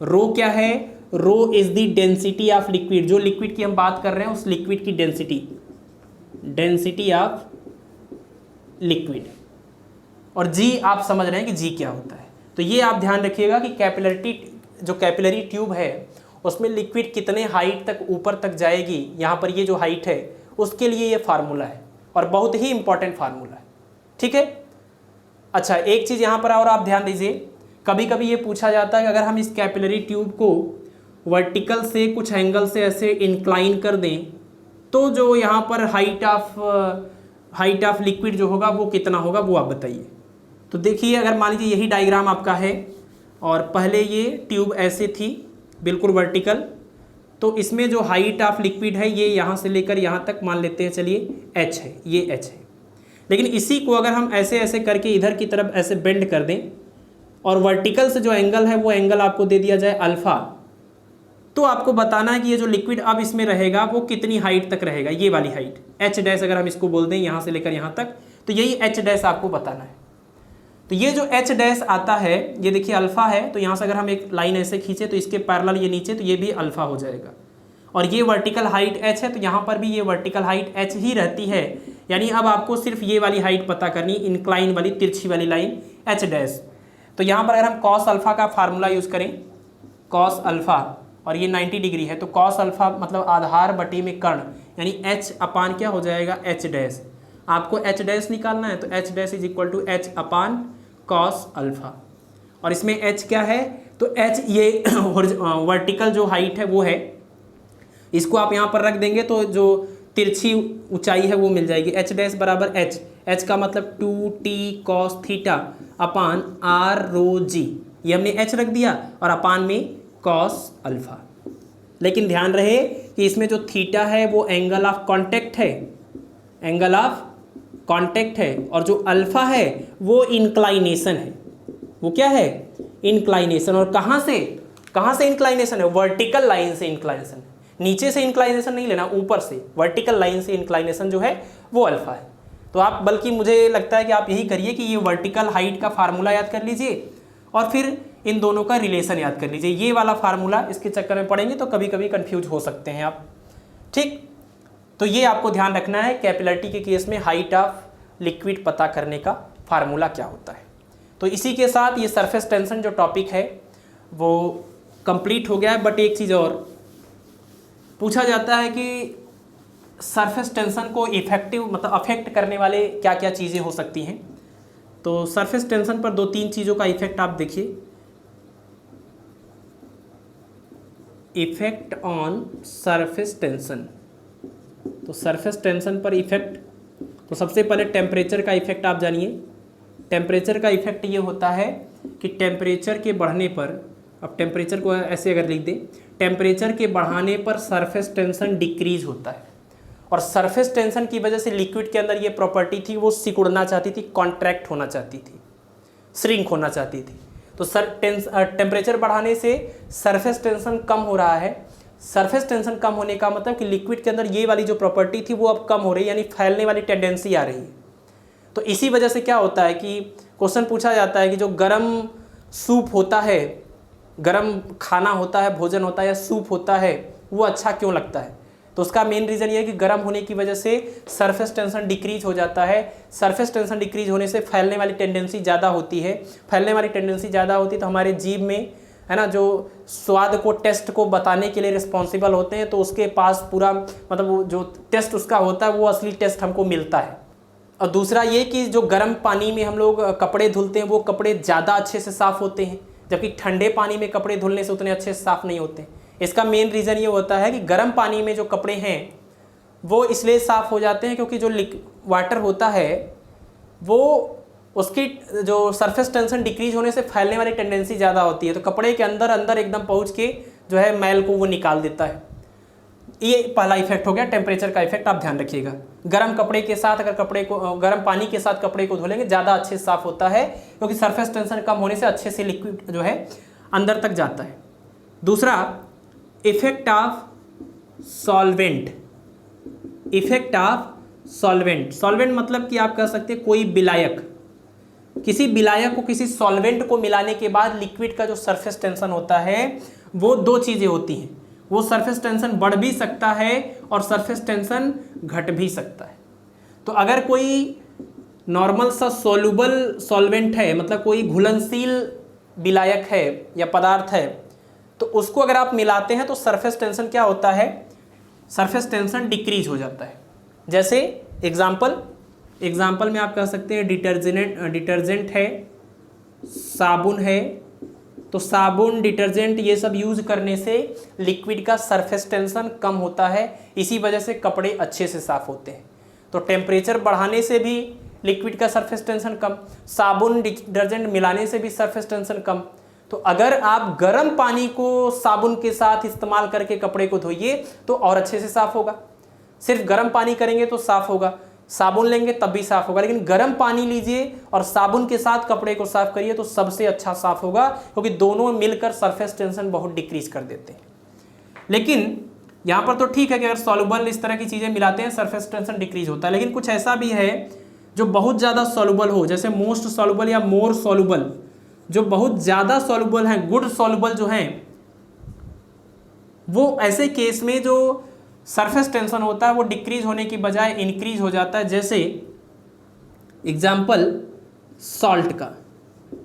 Speaker 1: Rho क्या है, rho is the density of liquid, जो लिक्विड की हम बात कर रहे हैं उस लिक्विड की डेंसिटी ऑफ लिक्विड। और जी आप समझ रहे हैं कि जी क्या होता है। तो ये आप ध्यान रखिएगा कि कैपिलरी ट्यूब है उसमें लिक्विड कितने हाइट तक ऊपर तक जाएगी, यहाँ पर ये जो हाइट है उसके लिए ये फार्मूला है और बहुत ही इंपॉर्टेंट फार्मूला है, ठीक है। अच्छा, एक चीज़ यहाँ पर और आप ध्यान दीजिए, कभी कभी ये पूछा जाता है कि अगर हम इस कैपिलरी ट्यूब को वर्टिकल से कुछ एंगल से ऐसे इंक्लाइन कर दें तो जो यहाँ पर हाइट ऑफ लिक्विड जो होगा वो कितना होगा, वो आप बताइए। तो देखिए, अगर मान लीजिए यही डायग्राम आपका है और पहले ये ट्यूब ऐसे थी बिल्कुल वर्टिकल, तो इसमें जो हाइट ऑफ लिक्विड है ये यहाँ से लेकर यहाँ तक मान लेते हैं, चलिए h है, ये h है। लेकिन इसी को अगर हम ऐसे ऐसे करके इधर की तरफ ऐसे बेंड कर दें और वर्टिकल से जो एंगल है वो एंगल आपको दे दिया जाए अल्फ़ा, तो आपको बताना है कि ये जो लिक्विड अब इसमें रहेगा वो कितनी हाइट तक रहेगा, ये वाली हाइट h डैश अगर हम इसको बोल दें यहाँ से लेकर यहाँ तक, तो यही h डैश आपको बताना है। तो ये जो h डैश आता है, ये देखिए अल्फ़ा है, तो यहाँ से अगर हम एक लाइन ऐसे खींचे तो इसके पैरेलल ये नीचे, तो ये भी अल्फ़ा हो जाएगा। और ये वर्टिकल हाइट h है, तो यहाँ पर भी ये वर्टिकल हाइट h ही रहती है। यानी अब आपको सिर्फ ये वाली हाइट पता करनी, इंक्लाइन वाली तिरछी वाली लाइन h डैश। तो यहाँ पर अगर हम कॉस अल्फ़ा का फार्मूला यूज़ करें, कॉस अल्फ़ा, और ये 90 डिग्री है, तो कॉस अल्फ़ा मतलब आधार बटे में कर्ण, यानी h अपान क्या हो जाएगा, h डैश। आपको h डैश निकालना है तो h dash is equal to h upon cos alpha. और इसमें h क्या है, तो h ये वर्टिकल जो हाइट है वो है, इसको आप यहाँ पर रख देंगे तो जो तिरछी ऊंचाई है वो मिल जाएगी। h डैश बराबर h का मतलब 2t cos theta upon r rho जी, ये हमने h रख दिया और अपान में cos अल्फ़ा। लेकिन ध्यान रहे कि इसमें जो थीटा है वो एंगल ऑफ कांटेक्ट है, और जो अल्फ़ा है वो इंक्लाइनेशन है। वो क्या है, इंक्लाइनेशन। और कहाँ से इंक्लाइनेशन है, वर्टिकल लाइन से इंक्लाइनेशन। नीचे से इंक्लाइनेशन नहीं लेना, ऊपर से वर्टिकल लाइन से इंक्लाइनेशन जो है वो अल्फ़ा है। तो आप, बल्कि मुझे लगता है कि आप यही करिए कि ये वर्टिकल हाइट का फार्मूला याद कर लीजिए और फिर इन दोनों का रिलेशन याद कर लीजिए। ये वाला फार्मूला, इसके चक्कर में पड़ेंगे तो कभी कभी कंफ्यूज हो सकते हैं आप, ठीक। तो ये आपको ध्यान रखना है, कैपिलरिटी के केस में हाइट ऑफ लिक्विड पता करने का फार्मूला क्या होता है। तो इसी के साथ ये सरफेस टेंशन जो टॉपिक है वो कंप्लीट हो गया है। बट एक चीज़ और पूछा जाता है कि सरफेस टेंशन को इफेक्टिव मतलब अफेक्ट करने वाले क्या क्या चीज़ें हो सकती हैं। तो सरफेस टेंशन पर 2-3 चीज़ों का इफेक्ट आप देखिए। इफेक्ट ऑन सरफेस टेंशन, तो सरफेस टेंशन पर इफेक्ट, तो सबसे पहले टेम्परेचर का इफेक्ट आप जानिए। टेम्परेचर का इफेक्ट ये होता है कि टेम्परेचर के बढ़ने पर, अब टेम्परेचर को ऐसे अगर लिख दें, टेम्परेचर के बढ़ाने पर सरफेस टेंशन डिक्रीज होता है। और सरफेस टेंशन की वजह से लिक्विड के अंदर ये प्रॉपर्टी थी, वो सिकुड़ना चाहती थी, कॉन्ट्रैक्ट होना चाहती थी, श्रिंक होना चाहती थी। तो टेम्परेचर बढ़ाने से सरफेस टेंशन कम हो रहा है। सरफेस टेंशन कम होने का मतलब कि लिक्विड के अंदर ये वाली जो प्रॉपर्टी थी वो अब कम हो रही है, यानी फैलने वाली टेंडेंसी आ रही है। तो इसी वजह से क्या होता है कि क्वेश्चन पूछा जाता है कि जो गर्म सूप होता है, गर्म खाना होता है, भोजन होता है या सूप होता है, वो अच्छा क्यों लगता है। तो उसका मेन रीज़न ये है कि गर्म होने की वजह से सरफेस टेंशन डिक्रीज हो जाता है। सरफेस टेंशन डिक्रीज होने से फैलने वाली टेंडेंसी ज़्यादा होती है। फैलने वाली टेंडेंसी ज़्यादा होती है तो हमारे जीभ में, है ना, जो स्वाद को, टेस्ट को बताने के लिए रिस्पॉन्सिबल होते हैं, तो उसके पास पूरा मतलब वो जो टेस्ट उसका होता है वो असली टेस्ट हमको मिलता है। और दूसरा ये कि जो गर्म पानी में हम लोग कपड़े धुलते हैं वो कपड़े ज़्यादा अच्छे से साफ़ होते हैं, जबकि ठंडे पानी में कपड़े धुलने से उतने अच्छे से साफ़ नहीं होते। इसका मेन रीज़न ये होता है कि गर्म पानी में जो कपड़े हैं वो इसलिए साफ़ हो जाते हैं क्योंकि जो वाटर होता है वो उसकी जो सरफेस टेंशन डिक्रीज होने से फैलने वाली टेंडेंसी ज़्यादा होती है, तो कपड़े के अंदर अंदर एकदम पहुँच के जो है मैल को वो निकाल देता है। ये पहला इफेक्ट हो गया टेम्परेचर का इफेक्ट, आप ध्यान रखिएगा। गर्म कपड़े के साथ अगर कपड़े को, गर्म पानी के साथ कपड़े को धुलेंगे ज़्यादा अच्छे से साफ़ होता है क्योंकि सरफेस टेंशन कम होने से अच्छे से लिक्विड जो है अंदर तक जाता है। दूसरा, effect of solvent. Effect of solvent, solvent मतलब कि आप कह सकते हैं कोई विलायक, किसी विलायक को किसी सॉल्वेंट को मिलाने के बाद लिक्विड का जो सरफेस टेंशन होता है वो दो चीज़ें होती हैं, वो सरफेस टेंशन बढ़ भी सकता है और सरफेस टेंशन घट भी सकता है। तो अगर कोई नॉर्मल सा सोल्यूबल सॉल्वेंट है, मतलब कोई घुलनशील विलायक है या पदार्थ है, तो उसको अगर आप मिलाते हैं तो सरफेस टेंशन क्या होता है, सरफेस टेंशन डिक्रीज हो जाता है। जैसे एग्जाम्पल में आप कह सकते हैं डिटर्जेंट है, साबुन है, तो साबुन, डिटर्जेंट ये सब यूज़ करने से लिक्विड का सरफेस टेंशन कम होता है, इसी वजह से कपड़े अच्छे से साफ़ होते हैं। तो टेम्परेचर बढ़ाने से भी लिक्विड का सरफेस टेंशन कम, साबुन डिटर्जेंट मिलाने से भी सरफेस टेंशन कम। तो अगर आप गर्म पानी को साबुन के साथ इस्तेमाल करके कपड़े को धोइए तो और अच्छे से साफ़ होगा। सिर्फ गर्म पानी करेंगे तो साफ़ होगा, साबुन लेंगे तब भी साफ़ होगा, लेकिन गर्म पानी लीजिए और साबुन के साथ कपड़े को साफ़ करिए तो सबसे अच्छा साफ़ होगा, क्योंकि दोनों मिलकर सरफेस टेंशन बहुत डिक्रीज कर देते हैं। लेकिन यहाँ पर तो ठीक है कि अगर सॉल्युबल इस तरह की चीज़ें मिलाते हैं सरफेस टेंशन डिक्रीज होता है, लेकिन कुछ ऐसा भी है जो बहुत ज़्यादा सॉल्युबल हो, जैसे मोस्ट सॉल्युबल या मोर सॉल्युबल, जो बहुत ज़्यादा सॉल्युबल हैं, गुड सॉल्युबल जो हैं, वो ऐसे केस में जो सरफेस टेंशन होता है वो डिक्रीज होने की बजाय इंक्रीज हो जाता है। जैसे एग्जाम्पल सॉल्ट का,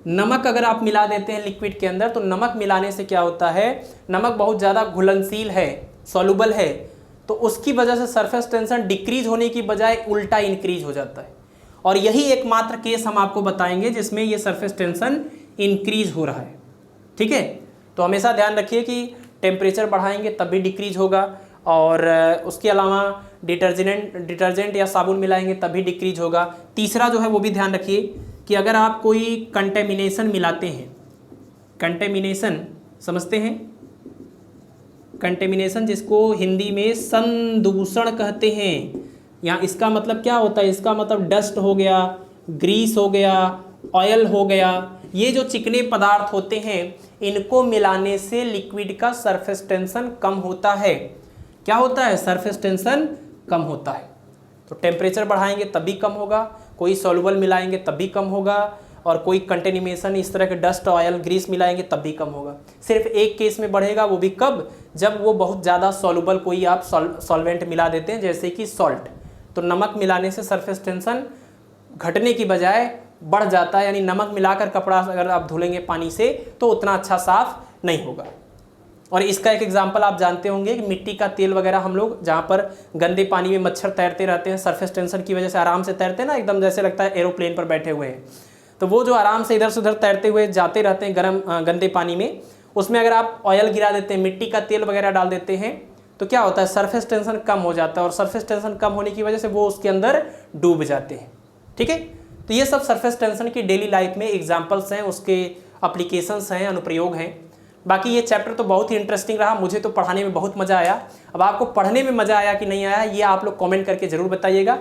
Speaker 1: नमक अगर आप मिला देते हैं लिक्विड के अंदर, तो नमक मिलाने से क्या होता है, नमक बहुत ज़्यादा घुलनशील है, सॉल्युबल है, तो उसकी वजह से सरफेस टेंशन डिक्रीज होने की बजाय उल्टा इंक्रीज हो जाता है। और यही एकमात्र केस हम आपको बताएंगे जिसमें ये सरफेस टेंशन इंक्रीज हो रहा है। ठीक है, तो हमेशा ध्यान रखिए कि टेम्परेचर बढ़ाएंगे तब भी डिक्रीज होगा, और उसके अलावा डिटर्जेंट या साबुन मिलाएंगे तब भी डिक्रीज होगा। तीसरा जो है वो भी ध्यान रखिए कि अगर आप कोई कंटेमिनेशन मिलाते हैं, कंटेमिनेशन समझते हैं, कंटेमिनेशन जिसको हिंदी में संदूषण कहते हैं, यहाँ इसका मतलब क्या होता है, इसका मतलब डस्ट हो गया, ग्रीस हो गया, ऑयल हो गया, ये जो चिकने पदार्थ होते हैं इनको मिलाने से लिक्विड का सरफेस टेंशन कम होता है। क्या होता है, सरफेस टेंशन कम होता है। तो टेम्परेचर बढ़ाएंगे तब भी कम होगा, कोई सॉल्युबल मिलाएंगे तब भी कम होगा, और कोई कंटेमिनेशन इस तरह के डस्ट, ऑयल, ग्रीस मिलाएंगे तब भी कम होगा। सिर्फ एक केस में बढ़ेगा, वो भी कब, जब वो बहुत ज़्यादा सॉल्युबल कोई आप सॉल्वेंट मिला देते हैं, जैसे कि सॉल्ट। तो नमक मिलाने से सरफेस टेंशन घटने की बजाय बढ़ जाता है, यानी नमक मिलाकर कपड़ा अगर आप धुलेंगे पानी से तो उतना अच्छा साफ नहीं होगा। और इसका एक एग्जांपल आप जानते होंगे कि मिट्टी का तेल वगैरह हम लोग जहाँ पर गंदे पानी में मच्छर तैरते रहते हैं, सरफेस टेंशन की वजह से आराम से तैरते हैं ना, एकदम जैसे लगता है एरोप्लेन पर बैठे हुए हैं, तो वो जो आराम से इधर से उधर तैरते हुए जाते रहते हैं गंदे पानी में, उसमें अगर आप ऑयल गिरा देते हैं, मिट्टी का तेल वगैरह डाल देते हैं, तो क्या होता है, सरफेस टेंशन कम हो जाता है, और सरफेस टेंशन कम होने की वजह से वो उसके अंदर डूब जाते हैं। ठीक है, तो ये सब सरफेस टेंशन की डेली लाइफ में एग्जाम्पल्स हैं, उसके अप्लीकेशंस हैं, अनुप्रयोग हैं। बाकी ये चैप्टर तो बहुत ही इंटरेस्टिंग रहा, मुझे तो पढ़ाने में बहुत मज़ा आया। अब आपको पढ़ने में मज़ा आया कि नहीं आया, ये आप लोग कमेंट करके ज़रूर बताइएगा।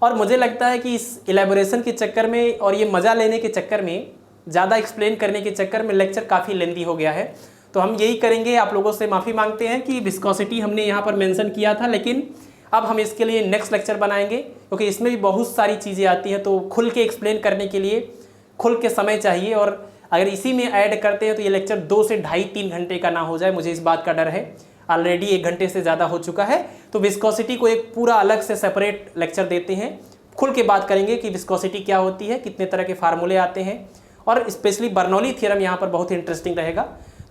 Speaker 1: और मुझे लगता है कि इस एलेबोरेशन के चक्कर में और ये मज़ा लेने के चक्कर में, ज़्यादा एक्सप्लेन करने के चक्कर में लेक्चर काफ़ी लेंदी हो गया है। तो हम यही करेंगे, आप लोगों से माफ़ी मांगते हैं कि विस्कोसिटी हमने यहाँ पर मेंशन किया था, लेकिन अब हम इसके लिए नेक्स्ट लेक्चर बनाएंगे, क्योंकि इसमें भी बहुत सारी चीज़ें आती हैं, तो खुल के एक्सप्लेन करने के लिए खुल के समय चाहिए, और अगर इसी में ऐड करते हैं तो ये लेक्चर 2 से ढाई 3 घंटे का ना हो जाए, मुझे इस बात का डर है। ऑलरेडी 1 घंटे से ज़्यादा हो चुका है, तो विस्कोसिटी को एक पूरा अलग से सेपरेट लेक्चर देते हैं, खुल के बात करेंगे कि विस्कोसिटी क्या होती है, कितने तरह के फार्मूले आते हैं, और स्पेशली बर्नौली थ्योरम यहाँ पर बहुत इंटरेस्टिंग रहेगा।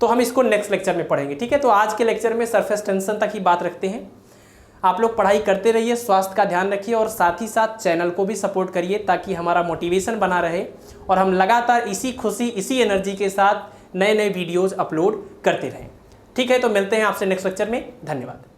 Speaker 1: तो हम इसको नेक्स्ट लेक्चर में पढ़ेंगे, ठीक है। तो आज के लेक्चर में सरफेस टेंशन तक ही बात रखते हैं। आप लोग पढ़ाई करते रहिए, स्वास्थ्य का ध्यान रखिए और साथ ही साथ चैनल को भी सपोर्ट करिए ताकि हमारा मोटिवेशन बना रहे और हम लगातार इसी खुशी, इसी एनर्जी के साथ नए नए वीडियोज़ अपलोड करते रहें, ठीक है। तो मिलते हैं आपसे नेक्स्ट लेक्चर में, धन्यवाद।